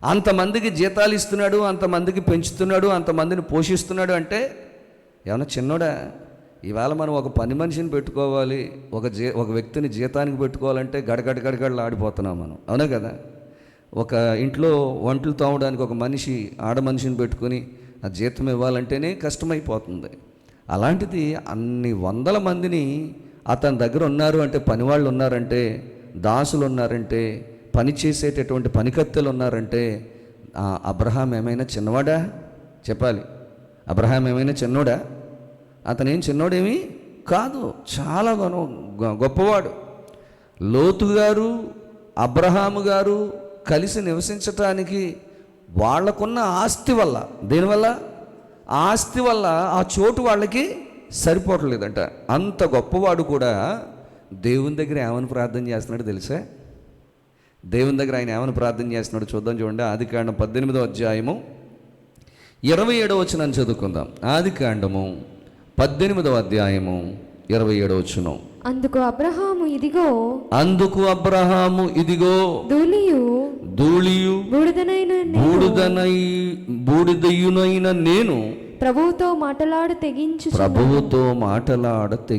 అంతమందికి జీతాలు ఇస్తున్నాడు, అంతమందికి పెంచుతున్నాడు, అంతమందిని పోషిస్తున్నాడు. అంటే ఏమన్నా చిన్నోడా? ఇవాళ మనం ఒక పని మనిషిని పెట్టుకోవాలి, ఒక వ్యక్తిని జీతానికి పెట్టుకోవాలంటే గడగడలు ఆడిపోతున్నాం మనం, అవునా కదా? ఒక ఇంట్లో వంటలు తోమడానికి ఒక మనిషి, ఆడ మనిషిని పెట్టుకొని ఆ జీతం ఇవ్వాలంటేనే కష్టమైపోతుంది. అలాంటిది అన్ని 100 మందిని అతని దగ్గర ఉన్నారు అంటే, పనివాళ్ళు ఉన్నారంటే, దాసులు ఉన్నారంటే, పని చేసేటటువంటి పనికత్తెలు ఉన్నారంటే, అబ్రహాం ఏమైనా చిన్నవాడా? చెప్పాలి. అబ్రహాం ఏమైనా చిన్నోడా? అతనేం చిన్నోడేమీ కాదు, చాలా గొప్పవాడు. లోతు గారు అబ్రహాము గారు కలిసి నివసించటానికి వాళ్ళకున్న ఆస్తి వల్ల, దేనివల్ల? ఆస్తి వల్ల ఆ చోటు వాళ్ళకి సరిపోవట్లేదంట. అంత గొప్పవాడు కూడా దేవుని దగ్గర ఏమని ప్రార్థన చేస్తున్నాడు తెలుసా? దేవుని దగ్గర ఆయన ఏమని ప్రార్థన చేస్తున్నాడు చూద్దాం. చూడండి, ఆదికాండం 18వ అధ్యాయము 27వ వచనం చదువుకుందాం. ఆదికాండము 18వ అధ్యాయము 27వ వచనం. అందుకు అబ్రహాము ఇదిగో ధూళియు బూడిదయునైన నేను ప్రభువుతో మాటలాడ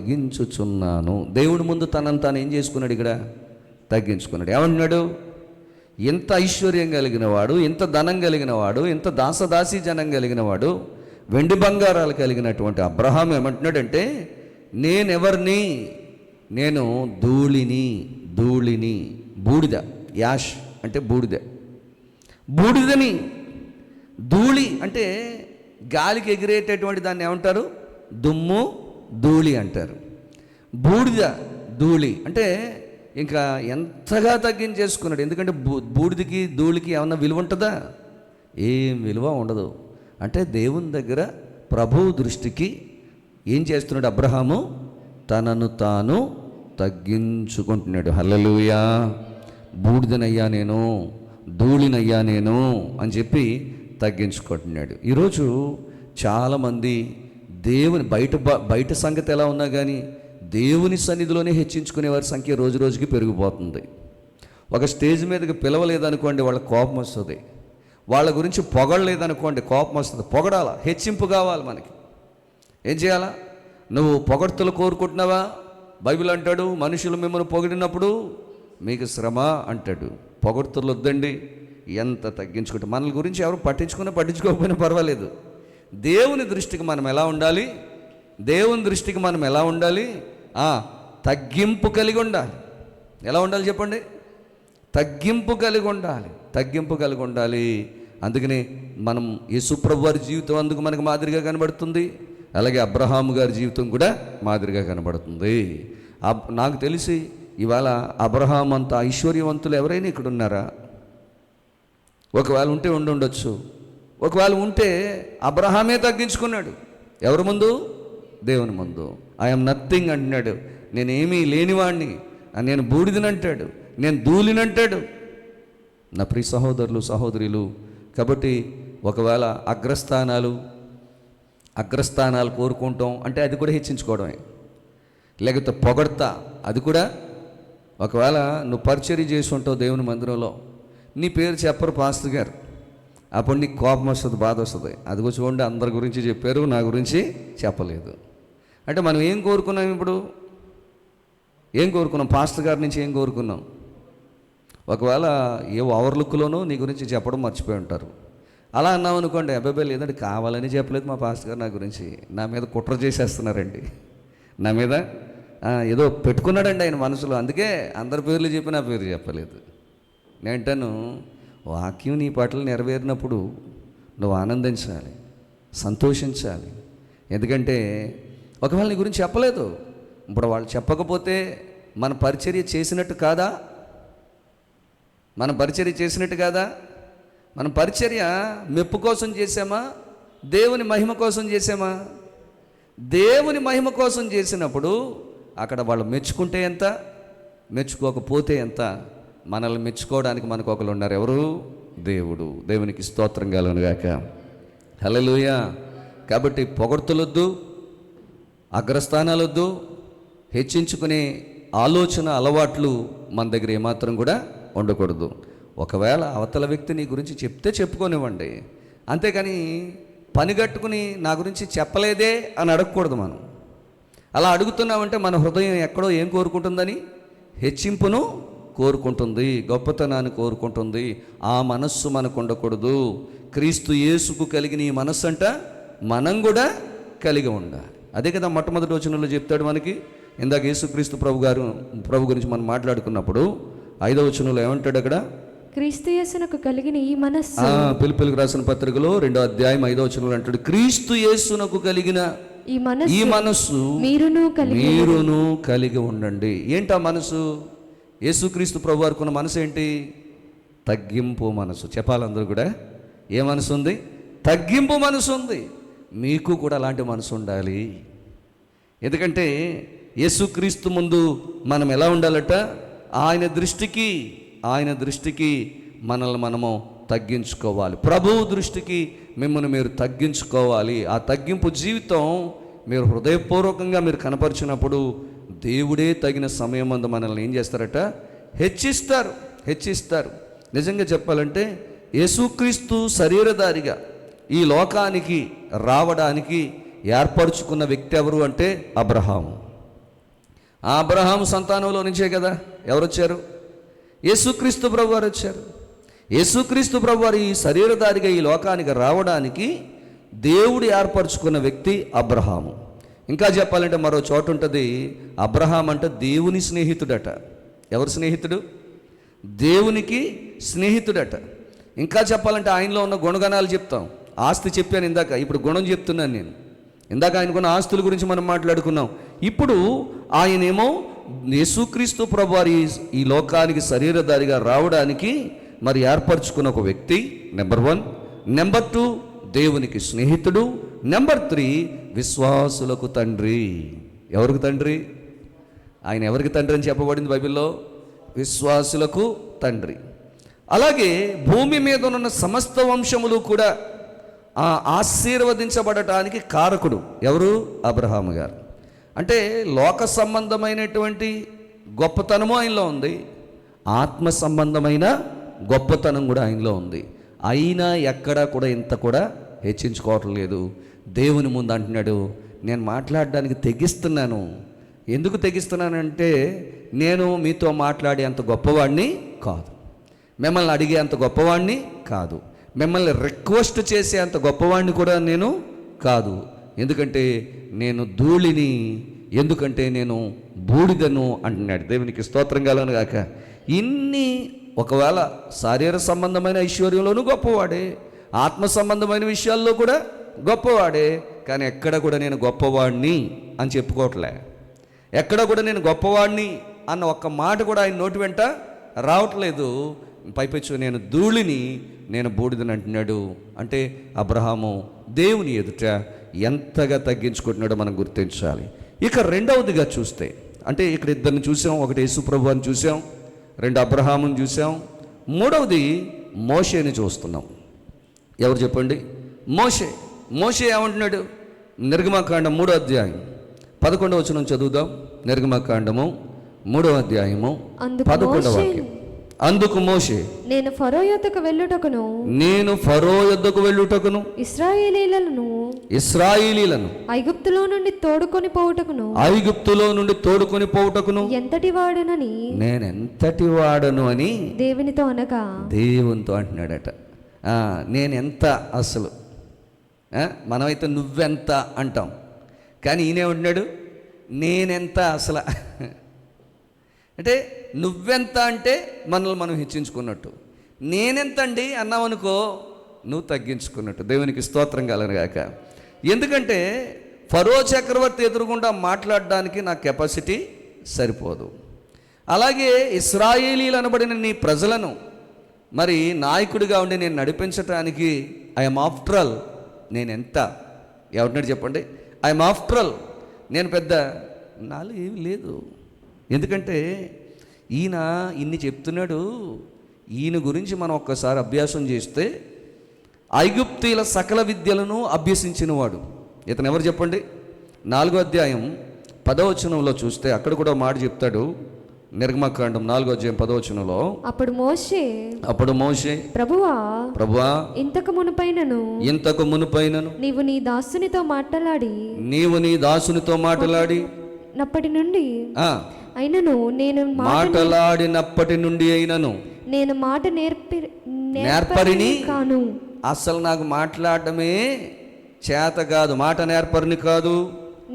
తెగించుచున్నాను. దేవుడి ముందు తనను తాను ఏం చేసుకున్నాడు? ఇక్కడ తగ్గించుకున్నాడు. ఏమంటున్నాడు? ఎంత ఐశ్వర్యం కలిగిన వాడు, ఎంత ధనం కలిగిన వాడు, ఎంత దాసదాసీ జనం కలిగిన వాడు, వెండి బంగారాలు కలిగినటువంటి అబ్రహాం ఏమంటున్నాడంటే, నేనెవరిని? నేను ధూళిని, బూడిద, యాష్ అంటే బూడిదని. ధూళి అంటే గాలికి ఎగిరేటటువంటి దాన్ని ఏమంటారు? దుమ్ము, ధూళి అంటారు. బూడిద, ధూళి అంటే ఇంకా ఎంతగా తగ్గించేసుకున్నాడు. ఎందుకంటే బూడిదికి ధూళికి ఏమన్నా విలువ ఉంటుందా? ఏం విలువ ఉండదు. అంటే దేవుని దగ్గర ప్రభువు దృష్టికి ఏం చేస్తున్నాడు అబ్రహాము? తనను తాను తగ్గించుకుంటున్నాడు. హల్లెలూయా. బూడిదనయ్యా నేను, ధూళినయ్యా నేను అని చెప్పి తగ్గించుకుంటున్నాడు. ఈరోజు చాలామంది దేవుని బయట సంగతి ఎలా ఉన్నా కానీ దేవుని సన్నిధిలోనే హెచ్చించుకునే వారి సంఖ్య రోజు రోజుకి పెరిగిపోతుంది. ఒక స్టేజ్ మీదకి పిలవలేదనుకోండి వాళ్ళకి కోపం వస్తుంది. వాళ్ళ గురించి పొగడలేదనుకోండి కోపం వస్తుంది. పొగడాలా? హెచ్చింపు కావాలి మనకి. ఏం చేయాలా? నువ్వు పొగడ్తలు కోరుకుంటున్నావా? బైబిల్ అంటాడు, మనుషులు మిమ్మల్ని పొగిడినప్పుడు మీకు శ్రమ అంటాడు. పొగడ్తలు వద్దండి. ఎంత తగ్గించుకుంటే మన గురించి ఎవరు పట్టించుకోకపోయినా పర్వాలేదు. దేవుని దృష్టికి మనం ఎలా ఉండాలి? తగ్గింపు కలిగి ఉండాలి. ఎలా ఉండాలి చెప్పండి? తగ్గింపు కలిగి ఉండాలి. అందుకని మనం యేసుప్రభు వారి జీవితం అందుకు మనకు మాదిరిగా కనబడుతుంది. అలాగే అబ్రహాము గారి జీవితం కూడా మాదిరిగా కనబడుతుంది. నాకు తెలిసి ఇవాళ అబ్రహాం అంత ఐశ్వర్యవంతులు ఎవరైనా ఇక్కడ ఉన్నారా? ఒకవేళ ఉంటే ఉండొచ్చు. ఒకవేళ ఉంటే అబ్రహామే తగ్గించుకున్నాడు. ఎవరి ముందు? దేవుని ముందు. ఐఎమ్ నథింగ్ అంటున్నాడు. నేనేమీ లేనివాడిని, నేను బూడిదనంటాడు, నేను ధూళినంటాడు. నా ప్రియ సహోదరులు సహోదరులు, కాబట్టి ఒకవేళ అగ్రస్థానాలు కోరుకుంటాం అంటే అది కూడా హెచ్చించుకోవడమే. లేకపోతే పొగడతా, అది కూడా. ఒకవేళ నువ్వు పరిచర్య చేసి ఉంటావు దేవుని మందిరంలో, నీ పేరు చెప్పరు పాస్టర్ గారు, అప్పుడు నీకు కోపం వస్తుంది, బాధ వస్తుంది. అదిగో చూడండి, అందరి గురించి చెప్పారు, నా గురించి చెప్పలేదు. అంటే మనం ఏం కోరుకున్నాం? ఇప్పుడు ఏం కోరుకున్నాం? పాస్టర్ గారి నుంచి ఏం కోరుకున్నాం? ఒకవేళ ఏ ఓవర్ లుక్లోనూ నీ గురించి చెప్పడం మర్చిపోయి ఉంటారు. అలా అన్నాం అనుకోండి, అబ్బాయి లేదంటే కావాలని చెప్పలేదు మా పాస్టర్ గారు నా గురించి, నా మీద కుట్ర చేసేస్తున్నారండి, నా మీద ఏదో పెట్టుకున్నాడండి ఆయన మనసులో, అందుకే అందరి పేర్లు చెప్పి నా పేరు చెప్పలేదు. నేంటాను, వాక్యం నీ పట్ల నెరవేరినప్పుడు నువ్వు ఆనందించాలి, సంతోషించాలి. ఎందుకంటే ఒకవేళ నీ గురించి చెప్పలేదు, ఇప్పుడు వాళ్ళు చెప్పకపోతే మన పరిచర్య చేసినట్టు కాదా? మన పరిచర్య మెప్పు కోసం చేసామా? దేవుని మహిమ కోసం చేసామా? దేవుని మహిమ కోసం చేసినప్పుడు అక్కడ వాళ్ళు మెచ్చుకుంటే ఎంత, మెచ్చుకోకపోతే ఎంత? మనల్ని మెచ్చుకోవడానికి మనకు ఒకరు ఉన్నారు. ఎవరు? దేవుడు. దేవునికి స్తోత్రం కలుగునుగాక. హల్లెలూయా. కాబట్టి పొగడ్తలొద్దు, అగ్రస్థానాలొద్దు, హెచ్చించుకునే ఆలోచన అలవాట్లు మన దగ్గర ఏమాత్రం కూడా ఉండకూడదు. ఒకవేళ అవతల వ్యక్తి నీ గురించి చెప్తే చెప్పుకోనివ్వండి, అంతేకాని పని కట్టుకుని నా గురించి చెప్పలేదే అని అడగకూడదు. మనం అలా అడుగుతున్నామంటే మన హృదయం ఎక్కడో ఏం కోరుకుంటుందని? హెచ్చింపును కోరుకుంటుంది, గొప్పతనాన్ని కోరుకుంటుంది. ఆ మనస్సు మనకు ఉండకూడదు. క్రీస్తు యేసుకు కలిగిన ఈ మనస్సు అంట మనం కూడా కలిగి ఉండాలి. అదే కదా మొట్టమొదటి వచనంలో చెప్తాడు మనకి. ఇందాక యేసుక్రీస్తు ప్రభు గురించి మనం మాట్లాడుకున్నప్పుడు 5వ వచనంలో ఏమంటాడు? అక్కడ క్రీస్తు యేసునకు కలిగిన ఈ మనస్సు. పిలుపులకు రాసిన పత్రికలో 2వ అధ్యాయం 5వ వచనంలో అంటాడు, క్రీస్తు యేసునకు కలిగిన ఈ మనస్సు మీరును కలిగి ఉండండి. ఏంటా మనసు? యేసుక్రీస్తు ప్రభు వారికి ఉన్న మనసు ఏంటి? తగ్గింపు మనసు. చెప్పాలందరూ కూడా ఏ మనసు ఉంది? తగ్గింపు మనసు ఉంది. మీకు కూడా అలాంటి మనసు ఉండాలి. ఎందుకంటే యేసుక్రీస్తు ముందు మనం ఎలా ఉండాలట? ఆయన దృష్టికి మనల్ని మనము తగ్గించుకోవాలి. ప్రభువు దృష్టికి మిమ్మల్ని మీరు తగ్గించుకోవాలి. ఆ తగ్గింపు జీవితం మీరు హృదయపూర్వకంగా మీరు కనపరిచినప్పుడు దేవుడే తగిన సమయం అందు మనల్ని ఏం చేస్తారట? హెచ్చిస్తారు. నిజంగా చెప్పాలంటే యేసుక్రీస్తు శరీరధారిగా ఈ లోకానికి రావడానికి ఏర్పరచుకున్న వ్యక్తి ఎవరు అంటే అబ్రహాము. ఆ అబ్రహాము సంతానంలో నుంచే కదా ఎవరు వచ్చారు? యేసుక్రీస్తు ప్రభు వారు వచ్చారు. యేసుక్రీస్తు ప్రభు వారు ఈ శరీరధారిగా ఈ లోకానికి రావడానికి దేవుడు ఏర్పరచుకున్న వ్యక్తి అబ్రహాము. ఇంకా చెప్పాలంటే మరో చోట ఉంటుంది, అబ్రహాం అంటే దేవుని స్నేహితుడట. ఎవరు స్నేహితుడు? దేవునికి స్నేహితుడట. ఇంకా చెప్పాలంటే ఆయనలో ఉన్న గుణగణాలు చెప్తాం. ఆస్తి చెప్పాను ఇందాక, ఇప్పుడు గుణం చెప్తున్నాను నేను. ఇందాక ఆయనకున్న ఆస్తుల గురించి మనం మాట్లాడుకున్నాం. ఇప్పుడు ఆయనేమో యేసుక్రీస్తు ప్రభువారి ఈ లోకానికి శరీరధారిగా రావడానికి మరి ఏర్పరచుకున్న ఒక వ్యక్తి, నెంబర్ 1. నెంబర్ 2, దేవునికి స్నేహితుడు. నెంబర్ 3, విశ్వాసులకు తండ్రి. ఎవరికి తండ్రి? ఆయన ఎవరికి తండ్రి అని చెప్పబడింది బైబిల్లో? విశ్వాసులకు తండ్రి. అలాగే భూమి మీద ఉన్న సమస్త వంశములు కూడా ఆశీర్వదించబడటానికి కారకుడు ఎవరు? అబ్రహాము గారు. అంటే లోక సంబంధమైనటువంటి గొప్పతనము ఆయనలో ఉంది, ఆత్మ సంబంధమైన గొప్పతనం కూడా ఆయనలో ఉంది. అయినా ఎక్కడా కూడా ఇంత కూడా హెచ్చించుకోవటం లేదు. దేవుని ముందు అంటున్నాడు, నేను మాట్లాడడానికి తెగిస్తున్నాను. ఎందుకు తెగిస్తున్నానంటే నేను మీతో మాట్లాడే అంత గొప్పవాడిని కాదు, మిమ్మల్ని అడిగే అంత గొప్పవాడిని కాదు, మిమ్మల్ని రిక్వెస్ట్ చేసే అంత గొప్పవాడిని కూడా నేను కాదు. ఎందుకంటే నేను ధూళిని, ఎందుకంటే నేను బూడిదను అంటున్నాడు. దేవునికి స్తోత్రం కలుగును గాక. ఇన్ని ఒకవేళ శారీర సంబంధమైన ఐశ్వర్యంలోనూ గొప్పవాడే, ఆత్మ సంబంధమైన విషయాల్లో కూడా గొప్పవాడే. కానీ ఎక్కడ కూడా నేను గొప్పవాడిని అని చెప్పుకోవట్లే, ఎక్కడ కూడా నేను గొప్పవాడిని అన్న ఒక్క మాట కూడా ఆయన నోటి వెంట రావట్లేదు. పైపెచ్చు నేను ధూళిని, నేను బూడిదని అంటున్నాడు. అంటే అబ్రహాము దేవుని ఎదుట ఎంతగా తగ్గించుకుంటున్నాడో మనం గుర్తించాలి. ఇక రెండవదిగా చూస్తే, అంటే ఇక్కడ ఇద్దరిని చూసాం, ఒకటి యేసు ప్రభువుని చూసాం, 2 అబ్రహాముని చూసాం, మూడవది మోషేని చూస్తున్నాం. ఎవరు చెప్పండి? మోషే ఏమంటున్నాడు? నిర్గమకాండం 3వ అధ్యాయం 11వ వచనం చదువుదాం. నిర్గమకాండము 3వ అధ్యాయము 11వ వాక్యం. అందుకు మోషే, నేను ఫరో యొద్దకు వెళ్ళుటకును ఇశ్రాయేలీలను ఐగుప్తులో నుండి తోడుకొని పోవుటకును ఎంతటి వాడను అని దేవునితో అనగా, దేవునితో అంటున్నాడట. నేనెంత అసలు, మనమైతే నువ్వెంత అంటాం, కానీ ఈయనేమంటున్నాడు నేనెంత అసలు. అంటే నువ్వెంత అంటే మనల్ని మనం హెచ్చించుకున్నట్టు, నేనెంత అండి అన్నావనుకో నువ్వు తగ్గించుకున్నట్టు. దేవునికి స్తోత్రం కలగాక. ఎందుకంటే ఫరో చక్రవర్తి ఎదురుగుండా మాట్లాడడానికి నా కెపాసిటీ సరిపోదు. అలాగే ఇశ్రాయేలీలు అనబడిన నీ ప్రజలను మరి నాయకుడిగా ఉండి నేను నడిపించటానికి ఐఎమ్ ఆఫ్టర్ ఆల్ నేనెంత, ఎవరినాడు చెప్పండి? ఐఎమ్ ఆఫ్టర్ ఆల్, నేను పెద్ద నాలో ఏమి లేదు. ఎందుకంటే ఈయన ఇన్ని చెప్తున్నాడు. ఈయన గురించి మనం ఒక్కసారి అభ్యాసం చేస్తే ఐగుప్తీల సకల విద్యలను అభ్యసించినవాడు ఇతను. ఎవరు చెప్పండి? 4వ అధ్యాయం 10వ వచనంలో చూస్తే అక్కడ కూడా మాట చెప్తాడు. నిర్గమకాండం 4వ అధ్యాయం 10వ వచనంలో, అప్పుడు మోషే ప్రభువా ఇంతకు మునుపైనను నీవు నీ దాసునితో మాట్లాడి నప్పటి నుండి మాట్లాడినప్పటి నుండి అయినను నేను మాట నేర్పరిని కాను. అసలు నాకు మాట్లాడటమే చేత కాదు, మాట నేర్పరిని కాదు.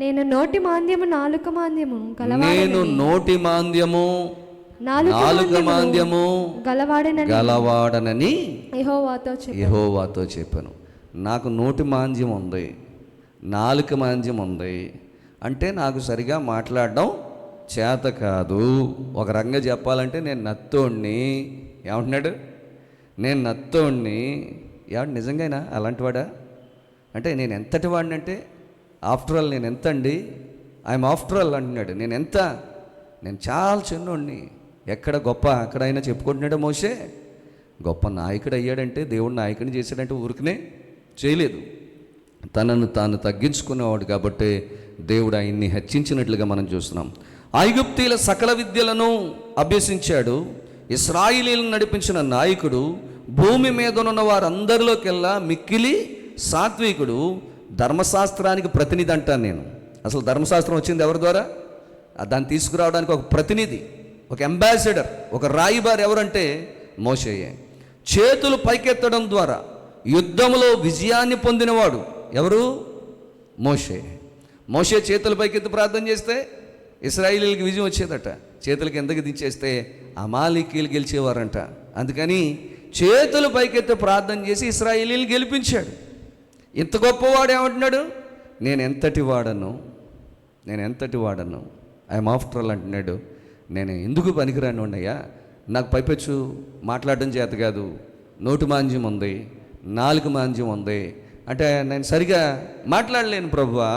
నేను నోటి మాంద్యము నాలుక మాంద్యము గలవాడనని యెహోవాతో చెప్పాను. నాకు నోటి మాంద్యం ఉంది, నాలుక మాంద్యం ఉంది, అంటే నాకు సరిగా మాట్లాడడం చేత కాదు. ఒక రంగా చెప్పాలంటే నేను నత్తోడిని. ఏమంటున్నాడు? నేను నత్తోడిని. ఏమంటే నిజంగానా అలాంటి వాడా? అంటే నేను ఎంతటి వాడిని అంటే, ఆఫ్టర్ ఆల్ నేను ఎంత అండి, ఐఎమ్ ఆఫ్టర్ ఆల్ అంటున్నాడు. నేను చాలా చిన్నోడిని. ఎక్కడ గొప్ప అక్కడైనా చెప్పుకుంటున్నాడు మోషే. గొప్ప నాయకుడు అయ్యాడంటే, దేవుడు నాయకుడిని చేశాడంటే ఊరికనే చేయలేదు. తనను తాను తగ్గించుకునేవాడు కాబట్టి దేవుడు ఆయన్ని హెచ్చించినట్లుగా మనం చూస్తున్నాం. ఐగుప్తీయుల సకల విద్యలను అభ్యసించాడు. ఇశ్రాయేలీయులను నడిపించిన నాయకుడు, భూమి మీద ఉన్న వారందరిలోకెల్లా మిక్కిలి సాత్వికుడు, ధర్మశాస్త్రానికి ప్రతినిధి అంటాను నేను. అసలు ధర్మశాస్త్రం వచ్చింది ఎవరి ద్వారా? దాన్ని తీసుకురావడానికి ఒక ప్రతినిధి, ఒక అంబాసిడర్, ఒక రాయిబార్ ఎవరంటే మోషేయే. చేతులు పైకెత్తడం ద్వారా యుద్ధంలో విజయాన్ని పొందినవాడు ఎవరు? మోషే చేతులు పైకెత్తి ప్రార్థన చేస్తే ఇశ్రాయేలీయులకి విజయం వచ్చేదట. చేతులు కిందకి దించేస్తే అమాలేకీయులు గెలిచేవారంట. అందుకని చేతులు పైకెత్తి ప్రార్థన చేసి ఇశ్రాయేలీయులు గెలిపించాడు. ఇంత గొప్పవాడు ఏమంటున్నాడు? నేను ఎంతటి వాడను, ఐఎమ్ ఆఫ్టర్ ఆల్ అంటున్నాడు. నేను ఎందుకు పనికిరాను ఉన్నాయా? నాకు పైపెచ్చు మాట్లాడడం చేత కాదు, నోటి మాంద్యం ఉంది, నాలుక మాంద్యం ఉంది, అంటే నేను సరిగా మాట్లాడలేను ప్రభువా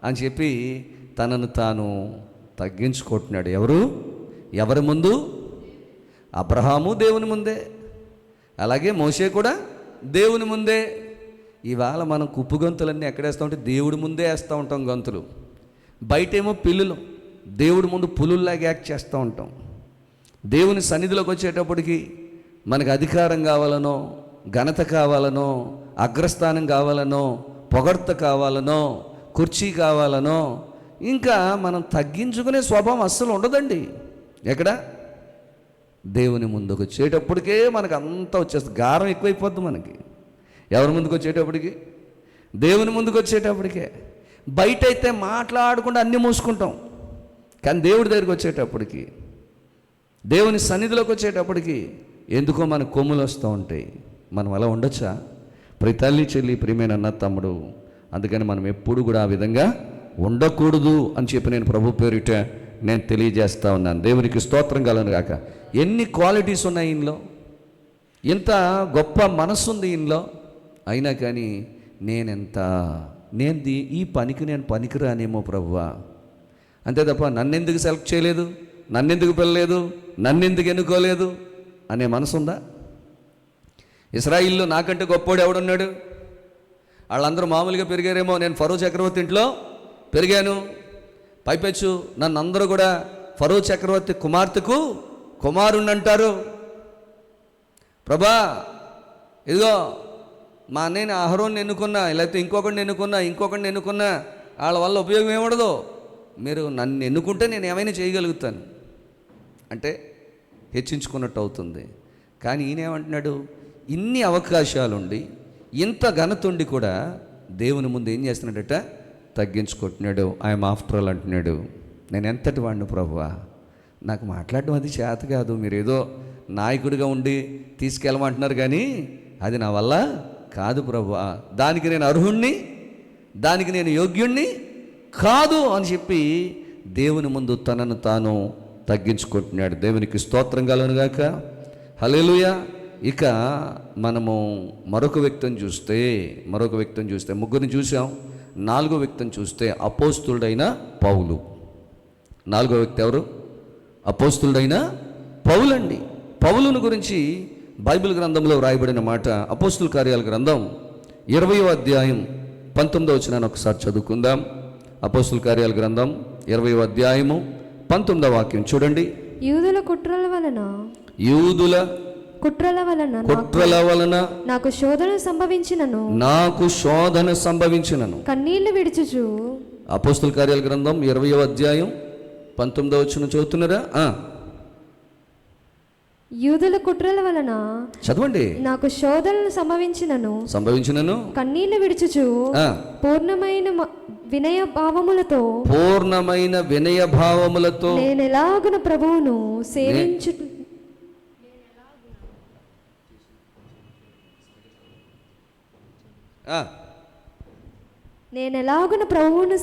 అని చెప్పి తనను తాను తగ్గించుకుంటున్నాడు. ఎవరి ముందు? అబ్రహాము దేవుని ముందే, అలాగే మోషే కూడా దేవుని ముందే. ఇవాళ మనం కుప్పు గంతులన్నీ ఎక్కడేస్తూ ఉంటే దేవుడి ముందే వేస్తూ ఉంటాం గంతులు. బయటేమో పిల్లులు, దేవుడి ముందు పులుల్లాగా యాక్ట్ చేస్తూ ఉంటాం. దేవుని సన్నిధిలోకి వచ్చేటప్పటికి మనకు అధికారం కావాలనో, ఘనత కావాలనో, అగ్రస్థానం కావాలనో, పొగడ్త కావాలనో, కుర్చీ కావాలనో, ఇంకా మనం తగ్గించుకునే స్వభావం అస్సలు ఉండదండి. ఎక్కడ? దేవుని ముందుకు వచ్చేటప్పటికే మనకు అంతా వచ్చేస్తుంది. గారం ఎక్కువైపోద్ది మనకి. ఎవరి ముందుకు వచ్చేటప్పటికి? దేవుని ముందుకు వచ్చేటప్పటికే. బయట అయితే మాట్లాడకుండా అన్నీ మూసుకుంటాం, కానీ దేవుడి దగ్గరికి వచ్చేటప్పటికి, దేవుని సన్నిధిలోకి వచ్చేటప్పటికి ఎందుకో మన కొమ్ములు వస్తూ ఉంటాయి. మనం అలా ఉండొచ్చా? ప్రతి తల్లి, చెల్లి, ప్రియమైన అన్న, తమ్ముడు, అందుకని మనం ఎప్పుడు కూడా ఆ విధంగా ఉండకూడదు అని చెప్పి నేను ప్రభు పేరిట నేను తెలియజేస్తా ఉన్నాను. దేవునికి స్తోత్రం కలను గాక. ఎన్ని క్వాలిటీస్ ఉన్నాయి ఈయనలో, ఎంత గొప్ప మనసు ఉంది ఈయనలో. అయినా కానీ ఈ పనికి నేను పనికిరానేమో ప్రభువా, అంతే తప్ప నన్నెందుకు సెలెక్ట్ చేయలేదు, నన్నెందుకు పిలలేదు, నన్నెందుకు ఎన్నుకోలేదు అనే మనసు ఉందా? ఇశ్రాయిల్లో నాకంటే గొప్పోడు ఎవడున్నాడు? వాళ్ళందరూ మామూలుగా పెరిగారేమో, నేను ఫరో చక్రవర్తి ఇంట్లో పెరిగాను, పైపెచ్చు నన్ను అందరూ కూడా ఫరో చక్రవర్తి కుమార్తెకు కుమారుణ్ణి అంటారు. ప్రభా ఇదిగో మా అన్నయ్యని అహరోన్ని ఎన్నుకున్నా, లేకపోతే ఇంకొకరిని ఎన్నుకున్నా, వాళ్ళ వల్ల ఉపయోగం ఏముండదు, మీరు నన్ను ఎన్నుకుంటే నేను ఏమైనా చేయగలుగుతాను అంటే హెచ్చించుకున్నట్టు అవుతుంది. కానీ ఈయనేమంటున్నాడు? ఇన్ని అవకాశాలుండి, ఇంత ఘనతుండి కూడా దేవుని ముందు ఏం చేస్తున్నాడట? తగ్గించుకుంటున్నాడు. ఐఎమ్ ఆఫ్టర్ ఆల్ అంటున్నాడు. నేను ఎంతటి వాడిని ప్రభువా, నాకు మాట్లాడడం అది చేత కాదు, మీరు ఏదో నాయకుడిగా ఉండి తీసుకెళ్ళమంటున్నారు, కానీ అది నా వల్ల కాదు ప్రభువా, దానికి నేను అర్హుణ్ణి, దానికి నేను యోగ్యుణ్ణి కాదు అని చెప్పి దేవుని ముందు తనను తాను తగ్గించుకుంటున్నాడు. దేవునికి స్తోత్రం కలుగును గాక. హల్లెలూయా. ఇక మనము మరొక వ్యక్తిని చూస్తే ముగ్గురిని చూసాం. నాలుగో వ్యక్తిని చూస్తే అపోస్తులుడైన పౌలు. నాలుగో వ్యక్తి ఎవరు? అపోస్తులుడైన పౌలండి. పౌలుని గురించి బైబిల్ గ్రంథంలో వ్రాయబడిన మాట అపోస్తుల కార్యాల గ్రంథం 20వ అధ్యాయం 19వ వచనాన్ని ఒకసారి చదువుకుందాం. అపోస్తుల కార్యాల గ్రంథం 20వ అధ్యాయము 19వ వాక్యం చూడండి. యూదుల కుట్రల వలన నాకు శోధన సంభవించినను కన్నీళ్లు విడుచుచు. అపోస్తుల కార్యాల గ్రంథం 20వ అధ్యాయం 19వ వచనం చదువుతున్నారా? యూదుల కుట్రల వలన చదవండి. నాకు శోధనలు సంభవించినను కన్నీళ్లు విడుచుచు పూర్ణమైన వినయ భావములతో నేను ఎలాగున ప్రభువును సేవించు. నేను ఎలాగున ప్రభువును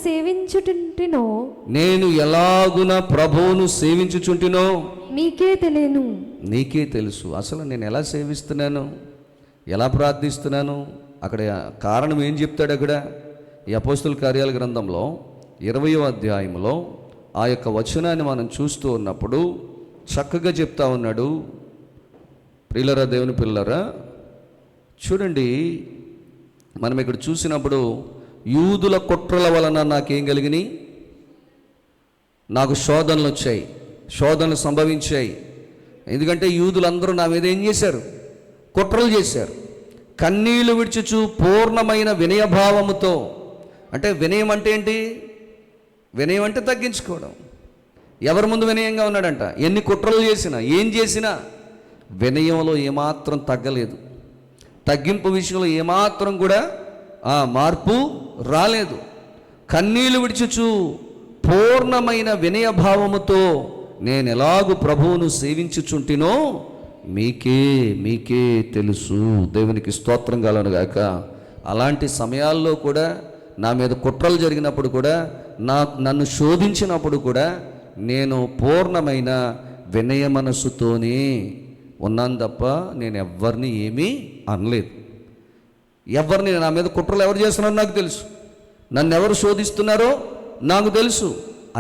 సేవించుచుంటినో మీకే తెలియను. నీకే తెలుసు. అసలు నేను ఎలా సేవిస్తున్నాను, ఎలా ప్రార్థిస్తున్నాను, అక్కడ కారణం ఏం చెప్తాడు అక్కడ ఈ అపోస్తుల కార్యాల గ్రంథంలో 20వ అధ్యాయంలో ఆ యొక్క వచనాన్ని మనం చూస్తూ ఉన్నప్పుడు చక్కగా చెప్తా ఉన్నాడు. ప్రియులరా, దేవుని పిల్లరా, చూడండి, మనం ఇక్కడ చూసినప్పుడు యూదుల కుట్రల వలన నాకేం కలిగినాయి, నాకు శోధనలు వచ్చాయి, శోధనలు సంభవించాయి. ఎందుకంటే యూదులందరూ నా మీద ఏం చేశారు, కుట్రలు చేశారు. కన్నీళ్లు విడిచుచు పూర్ణమైన వినయభావముతో, అంటే వినయం అంటే ఏంటి, వినయం అంటే తగ్గించుకోవడం. ఎవరి ముందు వినయంగా ఉన్నాడంట, ఎన్ని కుట్రలు చేసినా ఏం చేసినా వినయంలో ఏమాత్రం తగ్గలేదు, తగ్గింపు విషయంలో ఏమాత్రం కూడా మార్పు రాలేదు. కన్నీళ్లు విడిచుచు పూర్ణమైన వినయభావముతో నేను ఎలాగూ ప్రభువును సేవించుచుంటినో మీకే తెలుసు. దేవునికి స్తోత్రం కలుగునుగాక. అలాంటి సమయాల్లో కూడా నా మీద కుట్రలు జరిగినప్పుడు కూడా, నన్ను శోధించినప్పుడు కూడా నేను పూర్ణమైన వినయ మనస్సుతోనే ఉన్నాను తప్ప నేను ఎవరిని ఏమీ అనలేదు. ఎవరిని, నా మీద కుట్రలు ఎవరు చేస్తున్నారో నాకు తెలుసు, నన్ను ఎవరు శోధిస్తున్నారో నాకు తెలుసు.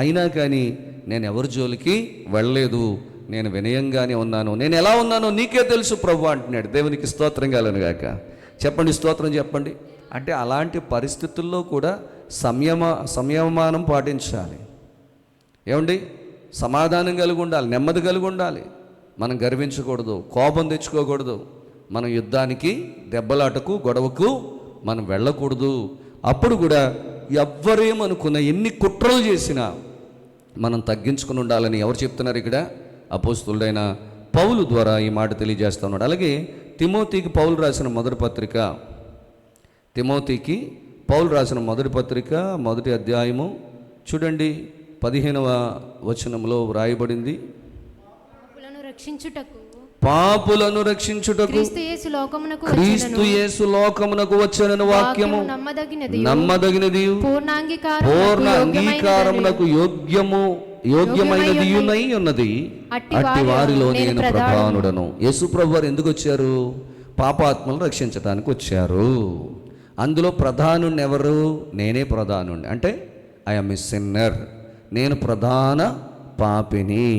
అయినా కానీ నేను ఎవరి జోలికి వెళ్ళలేదు, నేను వినయంగానే ఉన్నాను. నేను ఎలా ఉన్నానో నీకే తెలుసు ప్రభు అంటున్నాడు. దేవునికి స్తోత్రం కలుగునుగాక. చెప్పండి, స్తోత్రం చెప్పండి. అంటే అలాంటి పరిస్థితుల్లో కూడా సంయమనం పాటించాలి. ఏమండి, సమాధానం కలిగి ఉండాలి, నెమ్మది కలిగి ఉండాలి. మనం గర్వించకూడదు, కోపం తెచ్చుకోకూడదు, మనం యుద్ధానికి, దెబ్బలాటకు, గొడవకు మనం వెళ్ళకూడదు. అప్పుడు కూడా ఎవ్వరేమనుకున్నా, ఎన్ని కుట్రలు చేసినా మనం తగ్గించుకుని ఉండాలని ఎవరు చెప్తున్నారు ఇక్కడ? అపోస్తులుడైన పౌలు ద్వారా ఈ మాట తెలియజేస్తూ ఉన్నాడు. అలాగే తిమోతికి పౌలు రాసిన మొదటి పత్రిక, తిమోతికి పౌలు రాసిన మొదటి పత్రిక 1వ అధ్యాయము చూడండి, 15వ వచనంలో వ్రాయబడింది, పాపులను రక్షించుటకు క్రీస్తు యేసు లోకమునకు వచ్చెనను వాక్యము నమ్మదగినది, పూర్ణ అంగీకారమునకు యోగ్యమైనదియునై ఉన్నది. అట్టి వారిలో నేను ప్రధానుడను. యేసు ప్రభువు వారు ఎందుకు వచ్చారు? పాపాత్మలను రక్షించడానికి వచ్చారు. అందులో ప్రధానుడిని ఎవరు? నేనే ప్రధానుడిని. అంటే ఐఎమ్ ఎ సిన్నర్, నేను ప్రధాన పాపిని,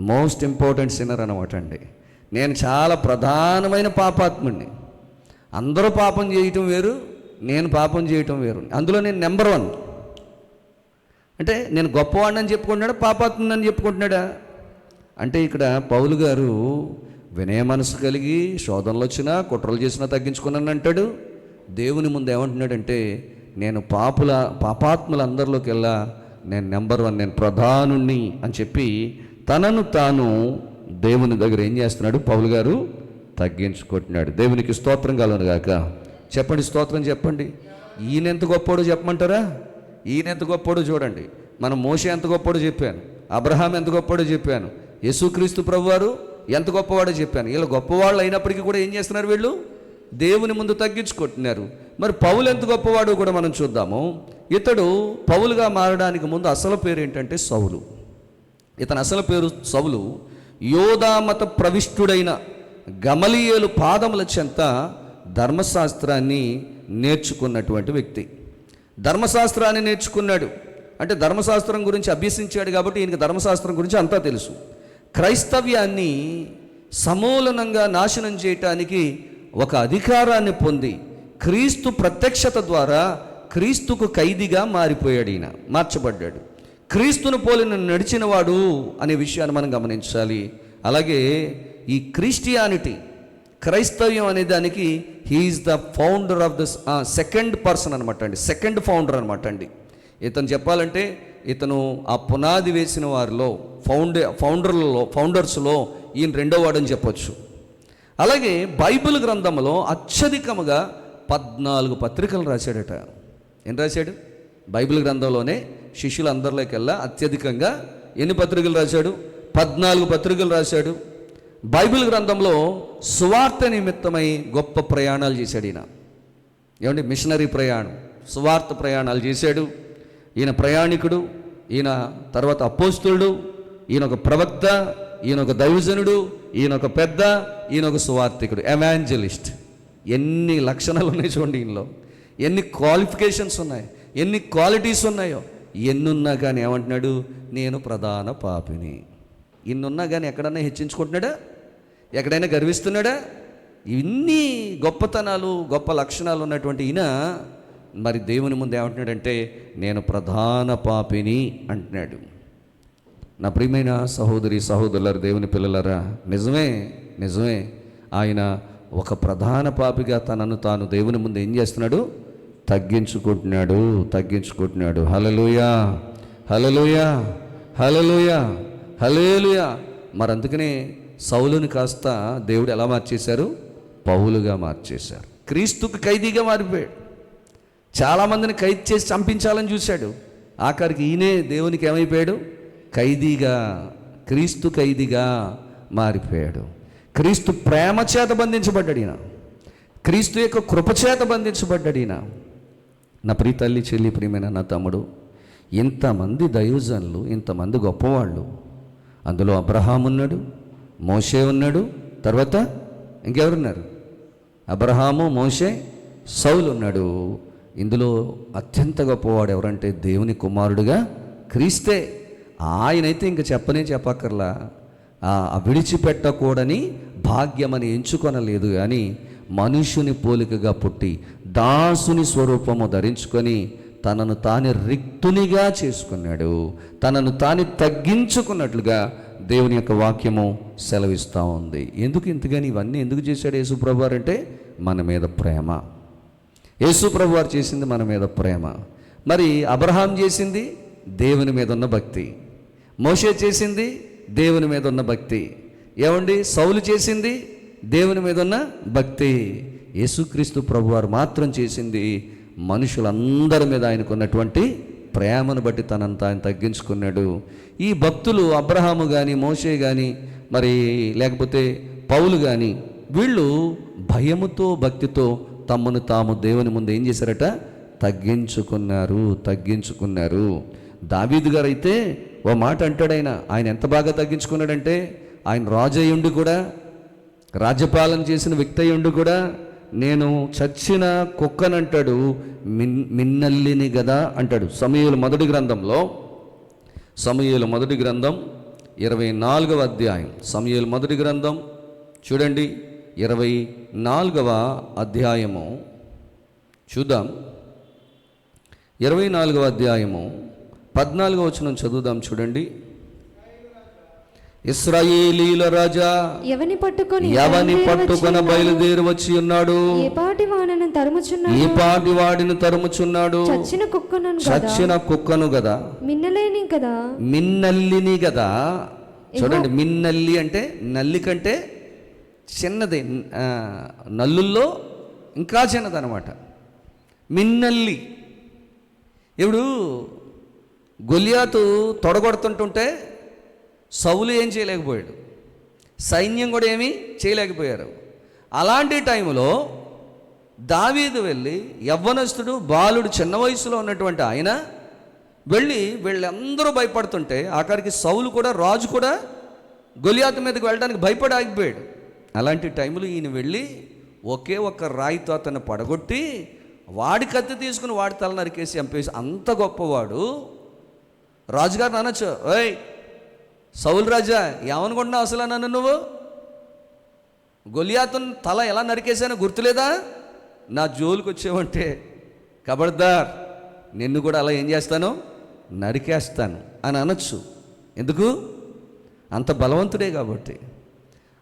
మోస్ట్ ఇంపార్టెంట్ సిన్నర్ అనమాట అండి. నేను చాలా ప్రధానమైన పాపాత్ముడిని. అందరూ పాపం చేయటం వేరు, నేను పాపం చేయటం వేరు. అందులో నేను నెంబర్ 1. అంటే నేను గొప్పవాడిని అని చెప్పుకుంటున్నాడా, పాపాత్ముని అని చెప్పుకుంటున్నాడా? అంటే ఇక్కడ పౌలు గారు వినయ మనసు కలిగి శోధనలు వచ్చినా, కుట్రలు చేసినా తగ్గించుకున్నాను అంటాడు. దేవుని ముందు ఏమంటున్నాడంటే, నేను పాపాత్ములందరిలోకి వెళ్ళా నేను నెంబర్ 1, నేను ప్రధానుణ్ణి అని చెప్పి తనను తాను దేవుని దగ్గర ఏం చేస్తున్నాడు పౌలు గారు? తగ్గించుకుంటున్నాడు. దేవునికి స్తోత్రం కలుగునుగాక. చెప్పండి, స్తోత్రం చెప్పండి. ఈయన ఎంత గొప్పోడో చెప్పమంటారా? ఈయన ఎంత గొప్పోడో చూడండి. మనం మోషే ఎంత గొప్పోడో చెప్పాను, అబ్రహాం ఎంత గొప్పోడో చెప్పాను, యేసుక్రీస్తు ప్రభువారు ఎంత గొప్పవాడో చెప్పాను. వీళ్ళు గొప్పవాళ్ళు అయినప్పటికీ కూడా ఏం చేస్తున్నారు? వీళ్ళు దేవుని ముందు తగ్గించుకుంటున్నారు. మరి పౌలు ఎంత గొప్పవాడో కూడా మనం చూద్దాము. ఇతడు పౌలుగా మారడానికి ముందు అసలు పేరు ఏంటంటే సౌలు. ఇతని అసలు పేరు సౌలు. యోధామత ప్రవిష్టుడైన గమలీయేలు పాదముల చెంత ధర్మశాస్త్రాన్ని నేర్చుకున్నటువంటి వ్యక్తి. ధర్మశాస్త్రాన్ని నేర్చుకున్నాడు అంటే ధర్మశాస్త్రం గురించి అభ్యసించాడు కాబట్టి ఈయనకి ధర్మశాస్త్రం గురించి అంతా తెలుసు. క్రైస్తవ్యాన్ని సమూలనంగా నాశనం చేయటానికి ఒక అధికారాన్ని పొంది క్రీస్తు ప్రత్యక్షత ద్వారా క్రీస్తుకు ఖైదీగా మారిపోయాడు. ఈయన మార్చబడ్డాడు. క్రీస్తును పోలిన నడిచినవాడు అనే విషయాన్ని మనం గమనించాలి. అలాగే ఈ క్రిస్టియానిటీ, క్రైస్తవ్యం అనే దానికి he is the founder of the second person అనమాట అండి, సెకండ్ ఫౌండర్ అనమాట అండి. ఇతను చెప్పాలంటే ఇతను ఆ పునాది వేసిన వారిలో ఫౌండర్స్లో ఈయన రెండో వాడని చెప్పొచ్చు. అలాగే బైబిల్ గ్రంథంలో అత్యధికముగా 14 పత్రికలు రాశాడట. ఏం రాశాడు? బైబిల్ గ్రంథంలోనే శిష్యులందరిలోకెల్లా అత్యధికంగా ఎన్ని పత్రికలు రాశాడు? 14 పత్రికలు రాశాడు. బైబిల్ గ్రంథంలో సువార్త నిమిత్తమై గొప్ప ప్రయాణాలు చేశాడు ఈయన. ఏమండి? మిషనరీ ప్రయాణం, సువార్త ప్రయాణాలు చేశాడు. ఈయన ప్రయాణికుడు, ఈయన తర్వాత అపోస్తులుడు, ఈయన ఒక ప్రవక్త, ఈయన ఒక దైవజనుడు, ఈయన ఒక పెద్ద, ఈయన ఒక సువార్థికుడు, ఎవాంజలిస్ట్. ఎన్ని లక్షణాలు ఉన్నాయి చూడండి ఈయనలో, ఎన్ని క్వాలిఫికేషన్స్ ఉన్నాయి, ఎన్ని క్వాలిటీస్ ఉన్నాయో. ఎన్నున్నా కానీ ఏమంటున్నాడు, నేను ప్రధాన పాపిని. ఇన్నున్నా కానీ ఎక్కడన్నా హెచ్చించుకుంటున్నాడా, ఎక్కడైనా గర్విస్తున్నాడా? ఇన్ని గొప్పతనాలు, గొప్ప లక్షణాలు ఉన్నటువంటి ఈయన మరి దేవుని ముందు ఏమంటున్నాడంటే, నేను ప్రధాన పాపిని అంటున్నాడు. నా ప్రియమైన సహోదరి సహోదరులారా, దేవుని పిల్లలారా, నిజమే ఆయన ఒక ప్రధాన పాపిగా తనను తాను దేవుని ముందు ఏం చేస్తున్నాడు, తగ్గించుకుంటున్నాడు. హల్లెలూయా, హల్లెలూయా, హల్లెలూయా, హల్లెలూయా. మరి అందుకనే సౌలుని కాస్త దేవుడు ఎలా మార్చేశారు, పౌలుగా మార్చేశారు. క్రీస్తుకు ఖైదీగా మారిపోయాడు. చాలామందిని ఖైదు చేసి చంపించాలని చూశాడు. ఆఖరికి ఈయనే దేవునికి ఏమైపోయాడు, ఖైదీగా, క్రీస్తు ఖైదీగా మారిపోయాడు. క్రీస్తు ప్రేమ చేత బంధించబడ్డాడు ఈయన, క్రీస్తు యొక్క కృపచేత బంధించబడ్డాడు ఈయన. నా ప్రియ తల్లి, చెల్లి, ప్రియమైన నా తమ్ముడు, ఇంతమంది దైవజనులు, ఇంతమంది గొప్పవాళ్ళు, అందులో అబ్రహాం ఉన్నాడు, మోషే ఉన్నాడు, తర్వాత ఇంకెవరున్నారు, అబ్రహాము, మోషే, సౌలు ఉన్నాడు. ఇందులో అత్యంత గొప్పవాడు ఎవరంటే దేవుని కుమారుడుగా క్రీస్తే. ఆయనైతే ఇంక చెప్పక్కర్లా. విడిచిపెట్టకూడని భాగ్యమని ఎంచుకొనలేదు కానీ మనుషుని పోలికగా పుట్టి దాసుని స్వరూపము ధరించుకొని తనను తాను రిక్తునిగా చేసుకున్నాడు. తనను తాను తగ్గించుకున్నట్లుగా దేవుని యొక్క వాక్యము సెలవిస్తూ ఉంది. ఎందుకు ఇంతగాని ఇవన్నీ ఎందుకు చేశాడు యేసుప్రభు వారు అంటే, మన మీద ప్రేమ. యేసుప్రభు వారు చేసింది మన మీద ప్రేమ. మరి అబ్రహాం చేసింది దేవుని మీద ఉన్న భక్తి, మోషే చేసింది దేవుని మీద ఉన్న భక్తి, ఏమండి సౌలు చేసింది దేవుని మీద ఉన్న భక్తి. యేసుక్రీస్తు ప్రభువారు మాత్రం చేసింది మనుషులందరి మీద ఆయనకున్నటువంటి ప్రేమను బట్టి తనంతా ఆయన తగ్గించుకున్నాడు. ఈ భక్తులు అబ్రహాము కానీ, మోషే కానీ, మరి లేకపోతే పౌలు కానీ, వీళ్ళు భయముతో భక్తితో తమను తాము దేవుని ముందు ఏం చేశారట, తగ్గించుకున్నారు. దావీదు గారు అయితే ఓ మాట అంటాడు, ఆయన ఎంత బాగా తగ్గించుకున్నాడంటే, ఆయన రాజు అయ్యుండి కూడా, రాజ్యపాలన చేసిన వ్యక్తి అయ్యుండి కూడా, నేను చచ్చిన కుక్కనంటాడు, మిన్నల్లిని గదా అంటాడు. సమూయేలు మొదటి గ్రంథంలో, సమూయేలు మొదటి గ్రంథం 24వ అధ్యాయం, సమూయేలు మొదటి గ్రంథం చూడండి 24వ అధ్యాయము చూద్దాం. 24వ అధ్యాయము 14వ వచనం చదువుదాం చూడండి. ఇశ్రాయేలీల రాజా ఎవని పట్టుకొని బయలుదేరి వచ్చి ఉన్నాడు, ఏ పాటి వాడిని తరుముచున్నాడు, చచ్చిన కుక్కను గదా, మిన్నల్లిని గదా. చూడండి, మిన్నల్లి అంటే నల్లి కంటే చిన్నది, నల్లుల్లో ఇంకా చిన్నదనమాట మిన్నల్లి. ఇప్పుడు గొలియాతు తొడగొడుతుంటుంటే సౌలు ఏం చేయలేకపోయాడు, సైన్యం కూడా ఏమీ చేయలేకపోయారు. అలాంటి టైంలో దావీదు వెళ్ళి, యవ్వనస్తుడు, బాలుడు, చిన్న వయసులో ఉన్నటువంటి ఆయన వెళ్ళి వీళ్ళందరూ భయపడుతుంటే ఆఖరికి సౌలు కూడా, రాజు కూడా గొలియాతు మీదకి వెళ్ళడానికి భయపడి ఆగిపోయాడు. అలాంటి టైంలో ఈయన వెళ్ళి ఒకే ఒక్క రాయితో అతను పడగొట్టి వాడి కత్తి తీసుకుని వాడి తల నరికేసి చంపేసి, అంత గొప్పవాడు. రాజుగారిని అనొచ్చు, ఓయ్ సౌలు రాజా, ఏమనుకుంటున్నావు అసలు నన్ను, నువ్వు గొలియాతుని తల ఎలా నరికేసానో గుర్తులేదా, నా జోలికి వచ్చావంటే ఖబర్దార్, నిన్ను కూడా అలా ఏం చేస్తాను, నరికేస్తాను అని అనొచ్చు. ఎందుకు, అంత బలవంతుడే కాబట్టి,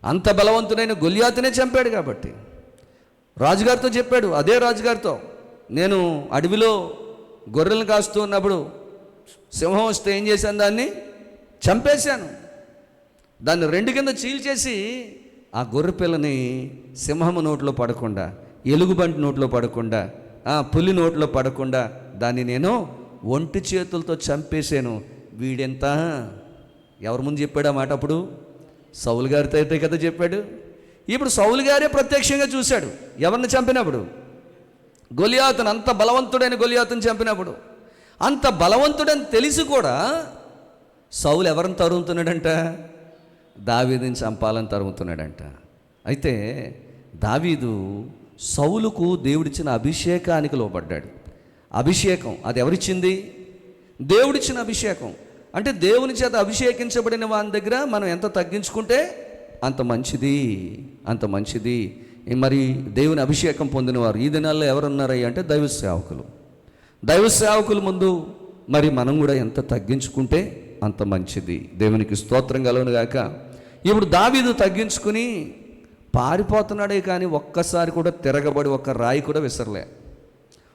అంత బలవంతుడైన గొలియాతునే చంపాడు కాబట్టి. రాజుగారితో చెప్పాడు, అదే రాజుగారితో, నేను అడవిలో గొర్రెలను కాస్తూ ఉన్నప్పుడు సింహం వస్తే ఏం చేశాను, దాన్ని చంపేశాను, దాన్ని 2 కింద చీల్చేసి ఆ గొర్రె పిల్లని సింహము నోట్లో పడకుండా, ఎలుగుబంటి నోట్లో పడకుండా, పులి నోట్లో పడకుండా దాన్ని నేను ఒంటి చేతులతో చంపేశాను. వీడెంత, ఎవరి ముందు చెప్పాడు ఆ మాట? అప్పుడు సౌలు గారితో అయితే కదా చెప్పాడు. ఇప్పుడు సౌలు గారే ప్రత్యక్షంగా చూశాడు ఎవరిని చంపినప్పుడు, గొలియాతును, అంత బలవంతుడైన గొలియాతును చంపినప్పుడు, అంత బలవంతుడని తెలిసి కూడా సౌలు ఎవరిని తరుగుతున్నాడంట? దావీదుని చంపాలని తరుగుతున్నాడంట. అయితే దావీదు సౌలుకు దేవుడిచ్చిన అభిషేకానికి లోబడ్డాడు. అభిషేకం అది ఎవరిచ్చింది? దేవుడిచ్చిన అభిషేకం. అంటే దేవుని చేత అభిషేకించబడిన వాని దగ్గర మనం ఎంత తగ్గించుకుంటే అంత మంచిది, అంత మంచిది. మరి దేవుని అభిషేకం పొందినవారు ఈ దినాల్లో ఎవరున్నారయ్య అంటే దైవ సేవకులు. దైవ సేవకుల ముందు మరి మనం కూడా ఎంత తగ్గించుకుంటే అంత మంచిది. దేవునికి స్తోత్రం కలుగును గాక. ఇప్పుడు దావీదు తగ్గించుకుని పారిపోతున్నాడే కానీ ఒక్కసారి కూడా తిరగబడి ఒక్క రాయి కూడా విసరలే,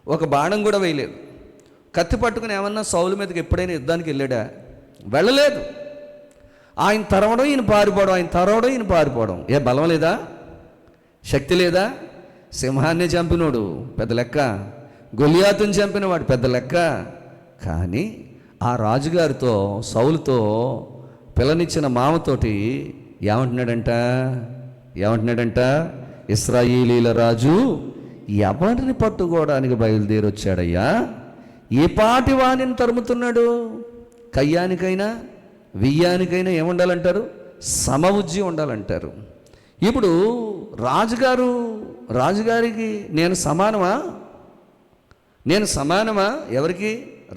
ఒక బాణం కూడా వేయలేదు. కత్తి పట్టుకుని ఏమన్నా సౌలు మీదకి ఎప్పుడైనా యుద్ధానికి వెళ్ళాడా? వెళ్ళలేదు. ఆయన తరవడం ఈయన పారిపోవడం, ఆయన తరవడం ఈయన పారిపోవడం. ఏ బలం లేదా? శక్తి లేదా? సింహాన్ని చంపినోడు పెద్ద లెక్క, గొలియాతుని చంపినవాడు పెద్ద లెక్క. కానీ ఆ రాజుగారితో, సౌలుతో, పిల్లనిచ్చిన మామతోటి ఏమంటున్నాడంట? ఇశ్రాయేలీల రాజు ఎవరిని పట్టుకోవడానికి బయలుదేరి వచ్చాడయ్యా? ఏ పాటి వాణిని తరుముతున్నాడు? కయ్యానికైనా వెయ్యానికైనా ఏముండాలంటారు? సమబుద్ధి ఉండాలంటారు. ఇప్పుడు రాజుగారికి నేను సమానమా? ఎవరికి?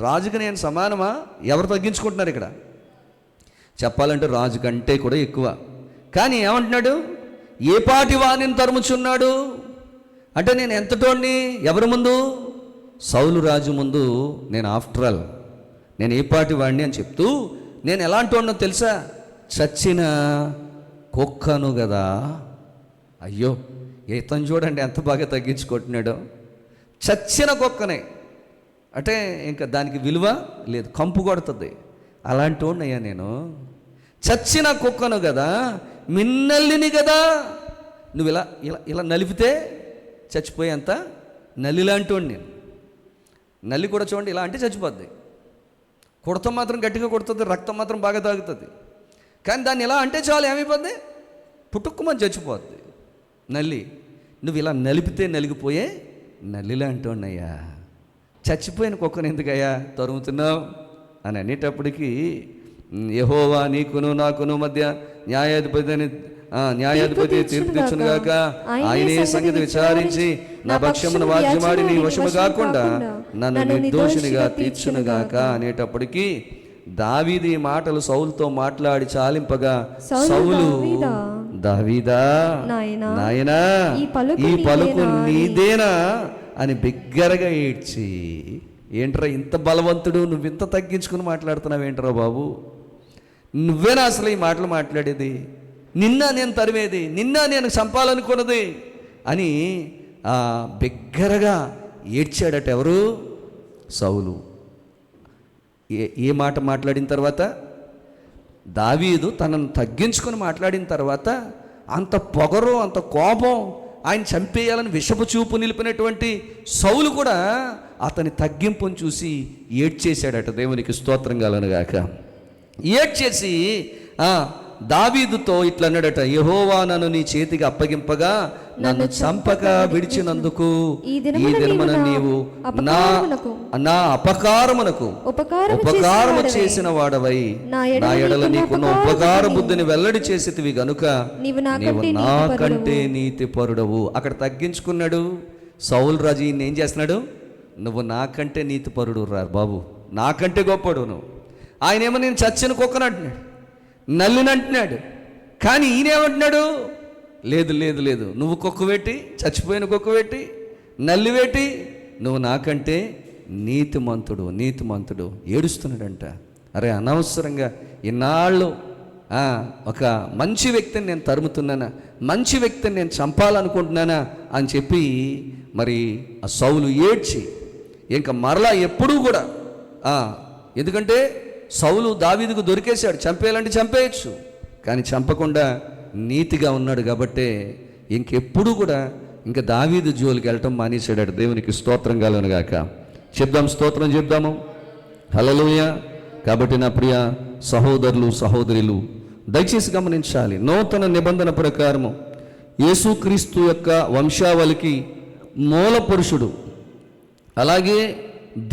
రాజుకి నేను సమానమా? ఎవరు తగ్గించుకుంటున్నారు ఇక్కడ? చెప్పాలంటే రాజు కంటే కూడా ఎక్కువ. కానీ ఏమంటున్నాడు? ఏ పాటి వాణిని తరుముచున్నాడు అంటే నేను ఎంతటోడిని? ఎవరి ముందు? సౌలు రాజు ముందు నేను ఆఫ్టర్ ఆల్ నేను ఏ పాటి వాడిని అని చెప్తూ, నేను ఎలాంటి వాడినో తెలుసా? చచ్చిన కుక్కను కదా. అయ్యో, ఇతను చూడండి ఎంత బాగా తగ్గించుకుంటున్నాడో. చచ్చిన కుక్కనే అంటే ఇంకా దానికి విలువ లేదు, కంపు కొడుతుంది. అలాంటి వాడిని అయ్యా నేను. చచ్చిన కుక్కను కదా, మిన్నల్లిని కదా. నువ్వు ఇలా ఇలా ఇలా నలిపితే చచ్చిపోయేంత నల్లి లాంటి వాడిని నేను. నల్లి కూడా చూడండి ఇలా అంటే చచ్చిపోద్ది, కుడత మాత్రం గట్టిగా కొడుతుంది, రక్తం మాత్రం బాగా తాగుతుంది. కానీ దాన్ని ఇలా అంటే చాలు ఏమైపోద్ది? పుట్టుక్కుమని చచ్చిపోద్ది నల్లి. నువ్వు ఇలా నలిపితే నలిగిపోయే నల్లిలా అంటున్నాయ్యా. చచ్చిపోయిన కుక్కను ఎందుకయ్యా తరుముతున్నావు అని అనేటప్పటికీ, యెహోవా నీకును నాకును మధ్య న్యాయాధిపతి తీర్పు తెచ్చునుగాక, ఆయనే సంగతి విచారించి నా పక్షమును వాద్యమాడి నీ వశము కాకుండా నన్ను నిర్దోషినిగా తీర్చునుగాక అనేటప్పటికీ దావీదు ఈ మాటలు సౌలుతో మాట్లాడి చాలింపగా, సౌలు దావీదా నాయనా ఈ పలుకు నీదేనా అని బిగ్గరగా ఏడ్చి, ఏంట్రా ఇంత బలవంతుడు, నువ్వు ఇంత తగ్గించుకుని మాట్లాడుతున్నావు ఏంట్రా బాబు? నువ్వేనా అసలు ఈ మాటలు మాట్లాడేది? నిన్న నేను తరిమేది, నిన్న నేను చంపాలనుకున్నది అని బిగ్గరగా ఏడ్చాడట. ఎవరు? సౌలు. ఏ మాట మాట్లాడిన తర్వాత? దావీదు తనను తగ్గించుకొని మాట్లాడిన తర్వాత అంత పొగరు, అంత కోపం, ఆయన చంపేయాలని విషపు చూపు నిలిపినటువంటి సౌలు కూడా అతని తగ్గింపును చూసి ఏడ్చేశాడట. దేవునికి స్తోత్రం కలుగునుగాక. ఏడ్చేసి దావీదుతో ఇట్లా అన్నాడట, యెహోవా నన్ను నీ చేతికి అప్పగింపగా నన్ను చంపక విడిచినందుకు ఈ దినమున నీవు నా అపకారమునకు ఉపకారము చేసిన వాడవై నా ఎడల నీకున్న ఉపకార బుద్ధిని వెల్లడి చేసేటివి గనుక నీవు నాకంటే నీతిపరుడవు. అక్కడ తగ్గించుకున్నాడు సౌలు రాజు. ఈయన ఏం చేస్తున్నాడు? నువ్వు నాకంటే నీతిపరుడు రా బాబు, నాకంటే గొప్పడు నువ్వు. ఆయన ఏమో నేను చచ్చిన కుక్కను అంటున్నాడు, నల్లిని అంటున్నాడు. కానీ ఈయనేమంటున్నాడు? లేదు లేదు లేదు, నువ్వు కుక్క పెట్టి, చచ్చిపోయిన కుక్క పెట్టి, నల్లి పెట్టి, నువ్వు నాకంటే నీతిమంతుడు ఏడుస్తున్నాడంట. అరే అనవసరంగా ఇన్నాళ్ళు ఒక మంచి వ్యక్తిని నేను తరుముతున్నానా, మంచి వ్యక్తిని నేను చంపాలనుకుంటున్నానా అని చెప్పి మరి ఆ సౌలు ఏడ్చి ఇంకా మరలా ఎప్పుడూ కూడా ఎందుకంటే సౌలు దావీదుకు దొరికేశాడు, చంపేయాలంటే చంపేయచ్చు, కానీ చంపకుండా నీతిగా ఉన్నాడు కాబట్టే ఇంకెప్పుడు కూడా ఇంకా దావీదు జోలికి వెళ్ళటం మానేశాడు. దేవునికి స్తోత్రం కలుగునుగాక. చెప్దాం, స్తోత్రం చెప్దాము. హల్లెలూయా. కాబట్టి నా ప్రియ సహోదరులు సహోదరులు దయచేసి గమనించాలి, నూతన నిబంధన ప్రకారము యేసుక్రీస్తు యొక్క వంశావళికి మూల పురుషుడు అలాగే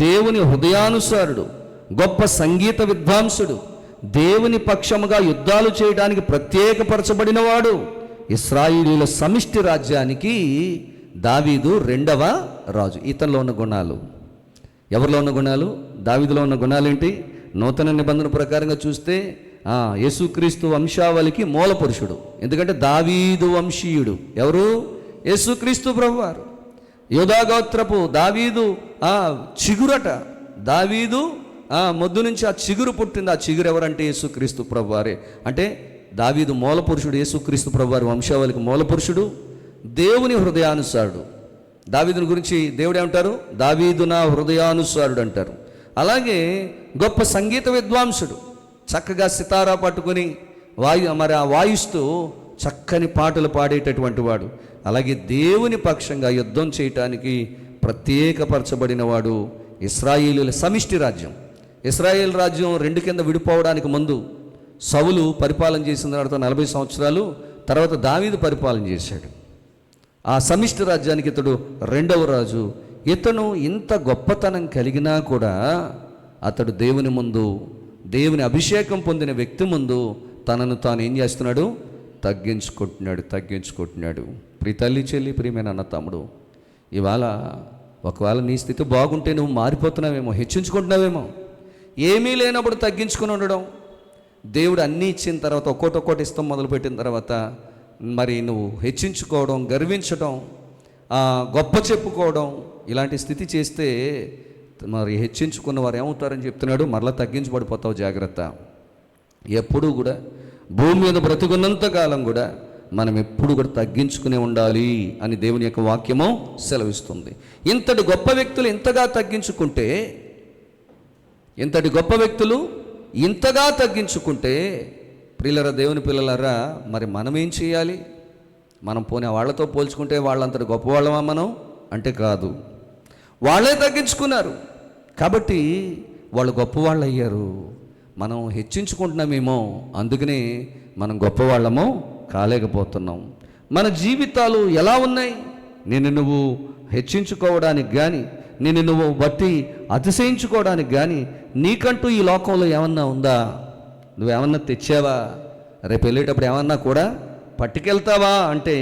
దేవుని హృదయానుసారుడు, గొప్ప సంగీత విద్వాంసుడు, దేవుని పక్షముగా యుద్ధాలు చేయడానికి ప్రత్యేకపరచబడినవాడు, ఇశ్రాయేలీయుల సమిష్టి రాజ్యానికి దావీదు రెండవ రాజు. ఇతనిలో ఉన్న గుణాలు, ఎవరిలో ఉన్న గుణాలు? దావీదులో ఉన్న గుణాలు ఏంటి? నూతన నిబంధన ప్రకారంగా చూస్తే యేసుక్రీస్తు వంశావళికి మూల పురుషుడు. ఎందుకంటే దావీదు వంశీయుడు. ఎవరు? యేసుక్రీస్తు ప్రభువారు. యోధాగోత్రపు దావీదు చిగురట. దావీదు మొద్దు నుంచి ఆ చిగురు పుట్టింది. ఆ చిగురు ఎవరంటే యేసుక్రీస్తు ప్రభువారే. అంటే దావీదు మూల పురుషుడు, యేసుక్రీస్తు ప్రభువారి వంశావళికి మూల పురుషుడు, దేవుని హృదయానుసారుడు. దావీదుని గురించి దేవుడు ఏమంటారు? దావీదు నా హృదయానుసారుడు అంటారు. అలాగే గొప్ప సంగీత విద్వాంసుడు, చక్కగా సితారా పట్టుకొని వాయిస్తూ చక్కని పాటలు పాడేటటువంటి వాడు. అలాగే దేవుని పక్షంగా యుద్ధం చేయటానికి ప్రత్యేకపరచబడిన వాడు. ఇశ్రాయేలీయుల సమిష్టి రాజ్యం. ఇశ్రాయేల్ రాజ్యం రెండు కింద విడిపోవడానికి ముందు సౌలు పరిపాలన చేసిన తర్వాత 40 సంవత్సరాలు, తర్వాత దావీదు పరిపాలన చేశాడు. ఆ సమిష్టి రాజ్యానికి ఇతడు రెండవ రాజు. ఇతను ఇంత గొప్పతనం కలిగినా కూడా అతడు దేవుని ముందు, దేవుని అభిషేకం పొందిన వ్యక్తి ముందు తనను తాను ఏం చేస్తున్నాడు? తగ్గించుకుంటున్నాడు. ప్రియ తల్లి, చెల్లి, ప్రియమైన అన్న, తమ్ముడు, ఇవాళ ఒకవేళ నీ స్థితి బాగుంటే నువ్వు మారిపోతున్నావేమో, హెచ్చించుకుంటున్నావేమో. ఏమీ లేనప్పుడు తగ్గించుకుని ఉండడం, దేవుడు అన్నీ ఇచ్చిన తర్వాత ఒక్కోటి ఇష్టం మొదలుపెట్టిన తర్వాత మరి నువ్వు హెచ్చించుకోవడం, గర్వించడం, గొప్ప చెప్పుకోవడం, ఇలాంటి స్థితి చేస్తే మరి హెచ్చించుకున్న వారు ఏమవుతారని చెప్తున్నాడు? మరలా తగ్గించబడిపోతావు, జాగ్రత్త. ఎప్పుడూ కూడా భూమి మీద బ్రతుకున్నంత కాలం కూడా మనం ఎప్పుడు కూడా తగ్గించుకునే ఉండాలి అని దేవుని యొక్క వాక్యము సెలవిస్తుంది. ఇంతటి గొప్ప వ్యక్తులు ఇంతగా తగ్గించుకుంటే, ఇంతగా తగ్గించుకుంటే ప్రియులరా, దేవుని పిల్లలరా, మరి మనం ఏం చేయాలి? మనం పోనీ వాళ్ళతో పోల్చుకుంటే వాళ్ళంతటి గొప్పవాళ్ళమా మనం అంటే కాదు. వాళ్ళే తగ్గించుకున్నారు కాబట్టి వాళ్ళు గొప్పవాళ్ళు అయ్యారు. మనం హెచ్చించుకుంటున్నామేమో, అందుకనే మనం గొప్పవాళ్ళమో కాలేకపోతున్నాం. మన జీవితాలు ఎలా ఉన్నాయి? నువ్వు హెచ్చించుకోవడానికి కానీ, నువ్వు బట్టి అతిశయించుకోవడానికి కానీ నీకంటూ ఈ లోకంలో ఏమన్నా ఉందా? నువ్వేమన్నా తెచ్చావా? రేపు వెళ్ళేటప్పుడు ఏమన్నా కూడా పట్టుకెళ్తావా అంటే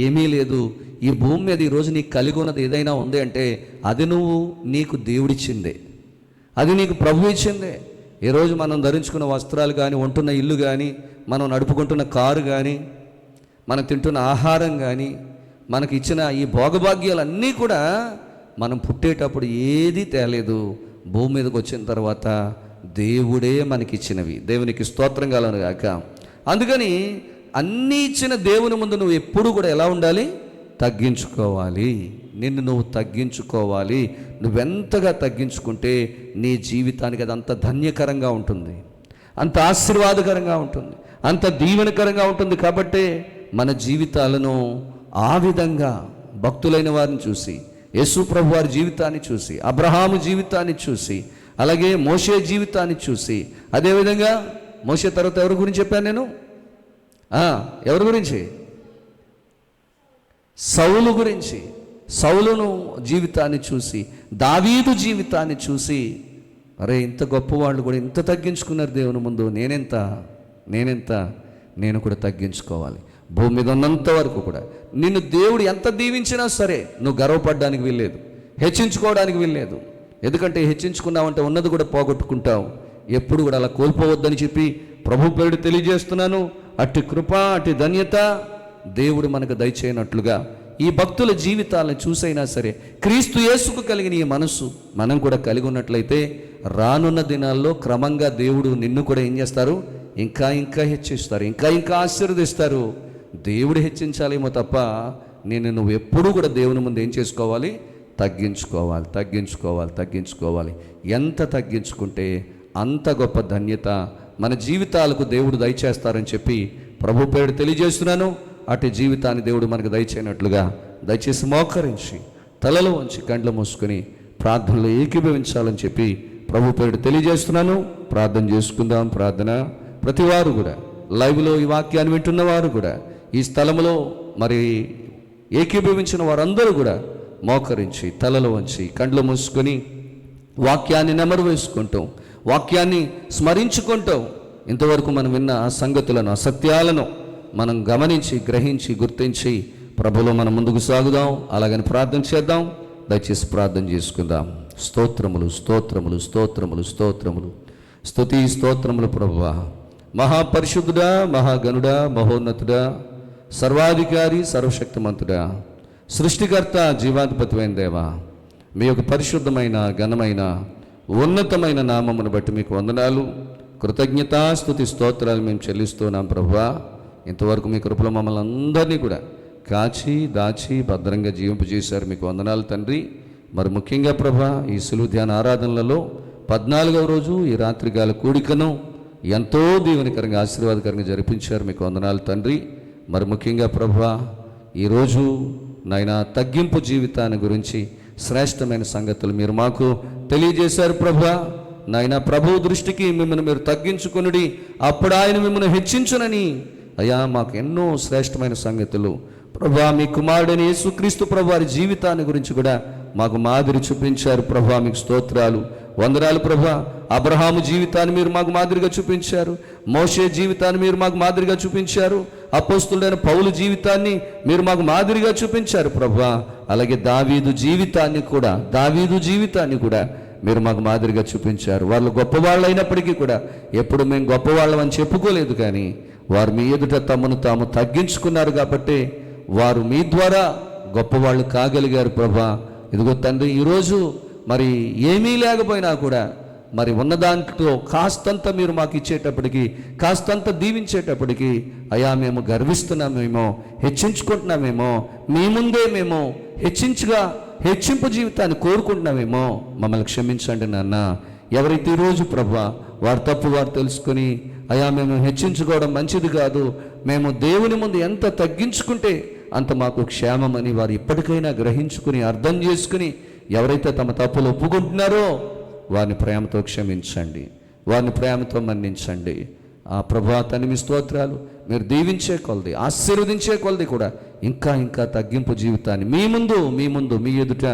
ఏమీ లేదు. ఈ భూమి మీద ఈరోజు నీకు కలిగి ఉన్నది ఏదైనా ఉంది అంటే అది నీకు దేవుడిచ్చిందే, అది నీకు ప్రభు ఇచ్చిందే. ఈరోజు మనం ధరించుకున్న వస్త్రాలు కానీ, ఉంటున్న ఇల్లు కానీ, మనం నడుపుకుంటున్న కారు కానీ, మనం తింటున్న ఆహారం కానీ, మనకి ఇచ్చిన ఈ భోగభాగ్యాలన్నీ కూడా మనం పుట్టేటప్పుడు ఏదీ తేలేదు. భూమి మీదకి వచ్చిన తర్వాత దేవుడే మనకిచ్చినవి. దేవునికి స్తోత్రం కలుగును గాక. అందుకని అన్నీ ఇచ్చిన దేవుని ముందు నువ్వు ఎప్పుడు కూడా ఎలా ఉండాలి? తగ్గించుకోవాలి. నువ్వు తగ్గించుకోవాలి. నువ్వెంతగా తగ్గించుకుంటే నీ జీవితానికి అది అంత ధన్యకరంగా ఉంటుంది, అంత ఆశీర్వాదకరంగా ఉంటుంది, అంత దీవెనకరంగా ఉంటుంది. కాబట్టే మన జీవితాలను ఆ విధంగా భక్తులైన వారిని చూసి, యేసు ప్రభు వారి జీవితాన్ని చూసి, అబ్రహాము జీవితాన్ని చూసి, అలాగే మోషే జీవితాన్ని చూసి, అదేవిధంగా మోషే తర్వాత ఎవరి గురించి చెప్పాను నేను? ఎవరి గురించి? సౌలు గురించి. సౌలును జీవితాన్ని చూసి, దావీదు జీవితాన్ని చూసి, అరే ఇంత గొప్పవాళ్ళు కూడా ఇంత తగ్గించుకున్నారు దేవుని ముందు, నేను కూడా తగ్గించుకోవాలి. భూమి మీద ఉన్నంత వరకు కూడా నిన్ను దేవుడు ఎంత దీవించినా సరే నువ్వు గర్వపడడానికి వీల్లేదు, హెచ్చించుకోవడానికి వీల్లేదు. ఎందుకంటే హెచ్చించుకున్నావంటే ఉన్నది కూడా పోగొట్టుకుంటావు. ఎప్పుడు కూడా అలా కోల్పోవద్దని చెప్పి ప్రభు పేరుడు తెలియజేస్తున్నాను. అట్టి కృప, అట్టి ధన్యత దేవుడు మనకు దయచేయనట్లుగా ఈ భక్తుల జీవితాలను చూసైనా సరే క్రీస్తు యేసుకు కలిగిన ఈ మనస్సు మనం కూడా కలిగి ఉన్నట్లయితే రానున్న దినాల్లో క్రమంగా దేవుడు నిన్ను కూడా ఏం చేస్తారు? ఇంకా హెచ్చిస్తారు, ఇంకా ఆశీర్వదిస్తారు. దేవుడు హెచ్చించాలేమో తప్ప నువ్వు ఎప్పుడూ కూడా దేవుని ముందు ఏం చేసుకోవాలి? తగ్గించుకోవాలి. ఎంత తగ్గించుకుంటే అంత గొప్ప ధన్యత మన జీవితాలకు దేవుడు దయచేస్తారని చెప్పి ప్రభు పేరు తెలియజేస్తున్నాను. అటు జీవితాన్ని దేవుడు మనకు దయచేయనట్లుగా దయచేసి మోకరించి తలలో ఉంచి కండ్లు మూసుకొని ప్రార్థనలో ఏకీభవించాలని చెప్పి ప్రభు పేరు తెలియజేస్తున్నాను. ప్రార్థన చేసుకుందాం. ప్రార్థన ప్రతివారు కూడా, లైవ్లో ఈ వాక్యాన్ని వింటున్న వారు కూడా, ఈ స్థలంలో మరి ఏకీభవించిన వారందరూ కూడా మోకరించి తలలు వంచి కండ్లు మూసుకొని వాక్యాన్ని నెమరు వేసుకుంటూ వాక్యాన్ని స్మరించుకుంటూ ఇంతవరకు మనం విన్న సంగతులను సత్యాలను మనం గమనించి గ్రహించి గుర్తించి ప్రభులో మనం ముందుకు సాగుదాం. అలాగని ప్రార్థన చేద్దాం. దయచేసి ప్రార్థన చేసుకుందాం. స్తోత్రములు స్తోత్రములు స్తోత్రములు స్తోత్రములు స్తుతి స్తోత్రములు ప్రభువా, మహాపరిశుద్ధుడా, మహాగణుడా, మహోన్నతుడా, సర్వాధికారి, సర్వశక్తిమంతుడా, సృష్టికర్త, జీవాధిపతివైన దేవా, మీ యొక్క పరిశుద్ధమైన ఘనమైన ఉన్నతమైన నామమును బట్టి మీకు వందనాలు, కృతజ్ఞతాస్తుతి స్తోత్రాలు మేము చెల్లిస్తున్నాం ప్రభువా. ఇంతవరకు మీ కృపలో మమ్మల్ని అందరినీ కూడా కాచి దాచి భద్రంగా జీవింపజేశారు. మీకు వందనాలు తండ్రి. మరి ముఖ్యంగా ప్రభా, ఈ సులువు ధ్యాన ఆరాధనలలో 14వ రోజు ఈ రాత్రికాల కూడికను ఎంతో దీవెనకరంగా ఆశీర్వాదకరంగా జరిపించారు. మీకు వందనాలు తండ్రి. మరి ముఖ్యంగా ప్రభా, ఈరోజు నాయన తగ్గింపు జీవితాన్ని గురించి శ్రేష్టమైన సంగతులు మీరు మాకు తెలియజేశారు ప్రభా. నాయన ప్రభు దృష్టికి మిమ్మల్ని మీరు తగ్గించుకొనుడి, అప్పుడు ఆయన మిమ్మల్ని హెచ్చించునని అయ్యా మాకు ఎన్నో శ్రేష్టమైన సంగతులు ప్రభా, మీ కుమారుడైన యేసుక్రీస్తు ప్రభు వారి జీవితాన్ని గురించి కూడా మాకు మాదిరి చూపించారు ప్రభా. మీకు స్తోత్రాలు, వందనాలు ప్రభా. అబ్రహాము జీవితాన్ని మీరు మాకు మాదిరిగా చూపించారు. మోషే జీవితాన్ని మీరు మాకు మాదిరిగా చూపించారు. అపోస్తులైన పౌలు జీవితాన్ని మీరు మాకు మాదిరిగా చూపించారు ప్రభా. అలాగే దావీదు జీవితాన్ని కూడా మీరు మాకు మాదిరిగా చూపించారు. వాళ్ళు గొప్పవాళ్ళు అయినప్పటికీ కూడా ఎప్పుడు మేము గొప్పవాళ్ళం అని చెప్పుకోలేదు, కానీ వారు మీ ఎదుట తమను తాము తగ్గించుకున్నారు కాబట్టి వారు మీ ద్వారా గొప్పవాళ్ళు కాగలిగారు ప్రభా. ఇదిగో తండ్రి, ఈరోజు మరి ఏమీ లేకపోయినా కూడా మరి ఉన్న దాంట్లో కాస్తంత మీరు మాకు ఇచ్చేటప్పటికి, కాస్తంత దీవించేటప్పటికి అయ్యా మేము గర్విస్తున్నామేమో, హెచ్చించుకుంటున్నామేమో, మీ ముందే మేము హెచ్చింపు జీవితాన్ని కోరుకుంటున్నామేమో. మమ్మల్ని క్షమించండి నాన్న. ఎవరైతే ఈరోజు ప్రభా వారి తప్పు వారు తెలుసుకొని అయ్యా మేము హెచ్చించుకోవడం మంచిది కాదు, మేము దేవుని ముందు ఎంత తగ్గించుకుంటే అంత మాకు క్షేమమని వారు ఇప్పటికైనా గ్రహించుకుని అర్థం చేసుకుని ఎవరైతే తమ తప్పులు ఒప్పుకుంటున్నారో వారిని ప్రేమతో క్షమించండి, వారిని ప్రేమతో మన్నించండి. ఆ ప్రభా తని మీ స్తోత్రాలు. మీరు దీవించే కొలది, ఆశీర్వదించే కొలది కూడా ఇంకా తగ్గింపు జీవితాన్ని మీ ముందు మీ ఎదుట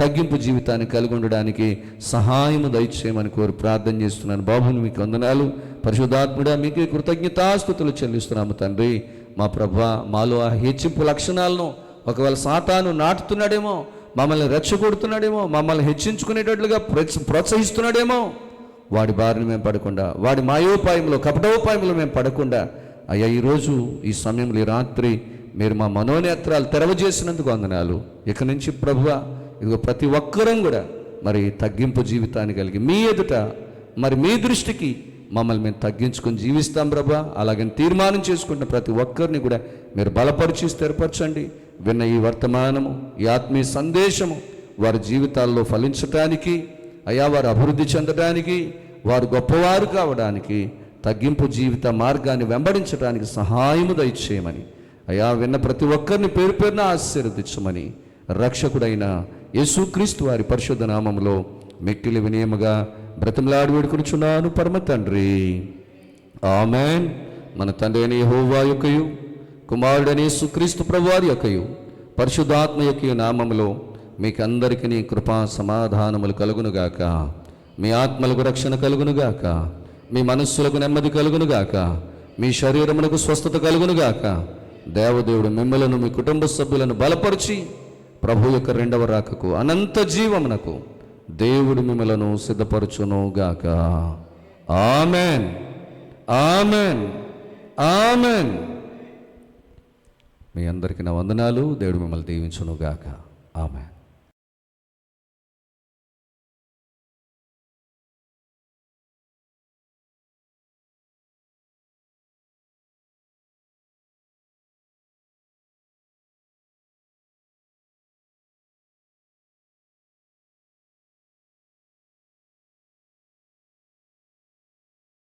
తగ్గింపు జీవితాన్ని కలిగి ఉండడానికి సహాయము దయచేయమని కోరి ప్రార్థన చేస్తున్నాను. బాబుని మీకు వందనాలు. పరిశుద్ధాత్ముడా, మీకే కృతజ్ఞతాస్తుతులు చెల్లిస్తున్నాము తండ్రి. మా ప్రభా, మాలో ఆ హెచ్చింపు లక్షణాలను ఒకవేళ సాతాను నాటుతున్నాడేమో, మమ్మల్ని రెచ్చగొడుతున్నాడేమో, మమ్మల్ని హెచ్చించుకునేటట్లుగా ప్రోత్సహిస్తున్నాడేమో, వాడి బారిని మేము పడకుండా, వాడి మాయోపాయంలో కపటోపాయంలో మేము పడకుండా అయ్యా ఈరోజు ఈ సమయంలో ఈ రాత్రి మీరు మా మనోనేత్రాలు తెరవజేసినందుకు వందనాలు. ఇక నుంచి ప్రభువా, ఇదిగో ప్రతి ఒక్కరం కూడా మరి తగ్గింపు జీవితాన్ని కలిగి మీ ఎదుట మరి మీ దృష్టికి మమ్మల్ని మేము తగ్గించుకొని జీవిస్తాం ప్రభా. అలాగని తీర్మానం చేసుకుంటున్న ప్రతి ఒక్కరిని కూడా మీరు బలపరిచి స్థిరపరచండి. విన్న ఈ వర్తమానము, ఈ ఆత్మీయ సందేశము వారి జీవితాల్లో ఫలించటానికి, అయ్యా వారు అభివృద్ధి చెందడానికి, వారు గొప్పవారు కావడానికి, తగ్గింపు జీవిత మార్గాన్ని వెంబడించడానికి సహాయము దయచేయమని అయ్యా విన్న ప్రతి ఒక్కరిని పేరు పేరున ఆశీర్వదించమని రక్షకుడైన యేసుక్రీస్తు వారి పరిశుద్ధ నామములో మిక్కిలి వినయముగా బ్రతిమలాడి వేడుకొనుచున్నాను పరమ తండ్రి. ఆమేన్. మన తండ్రి అయిన యెహోవా యొక్కయు కుమారుడైన యేసుక్రీస్తు ప్రభువారి యొక్కయు పరిశుద్ధాత్మ యొక్క నామములో మీకు అందరికీ కృపా సమాధానములు కలుగునుగాక. మీ ఆత్మలకు రక్షణ కలుగునుగాక, మీ మనస్సులకు నెమ్మది కలుగునుగాక, మీ శరీరమునకు స్వస్థత కలుగునుగాక. దేవదేవుడు మిమ్మలను మీ కుటుంబ సభ్యులను బలపరిచి ప్రభు యొక్క రెండవ రాకకు అనంత జీవమునకు దేవుడు మిమ్మలను సిద్ధపరచునుగాక. Amen, amen, amen. మీ అందరికీ నా వందనాలు. దేవుడు మిమ్మల్ని దీవించునుగాక. ఆమెన్.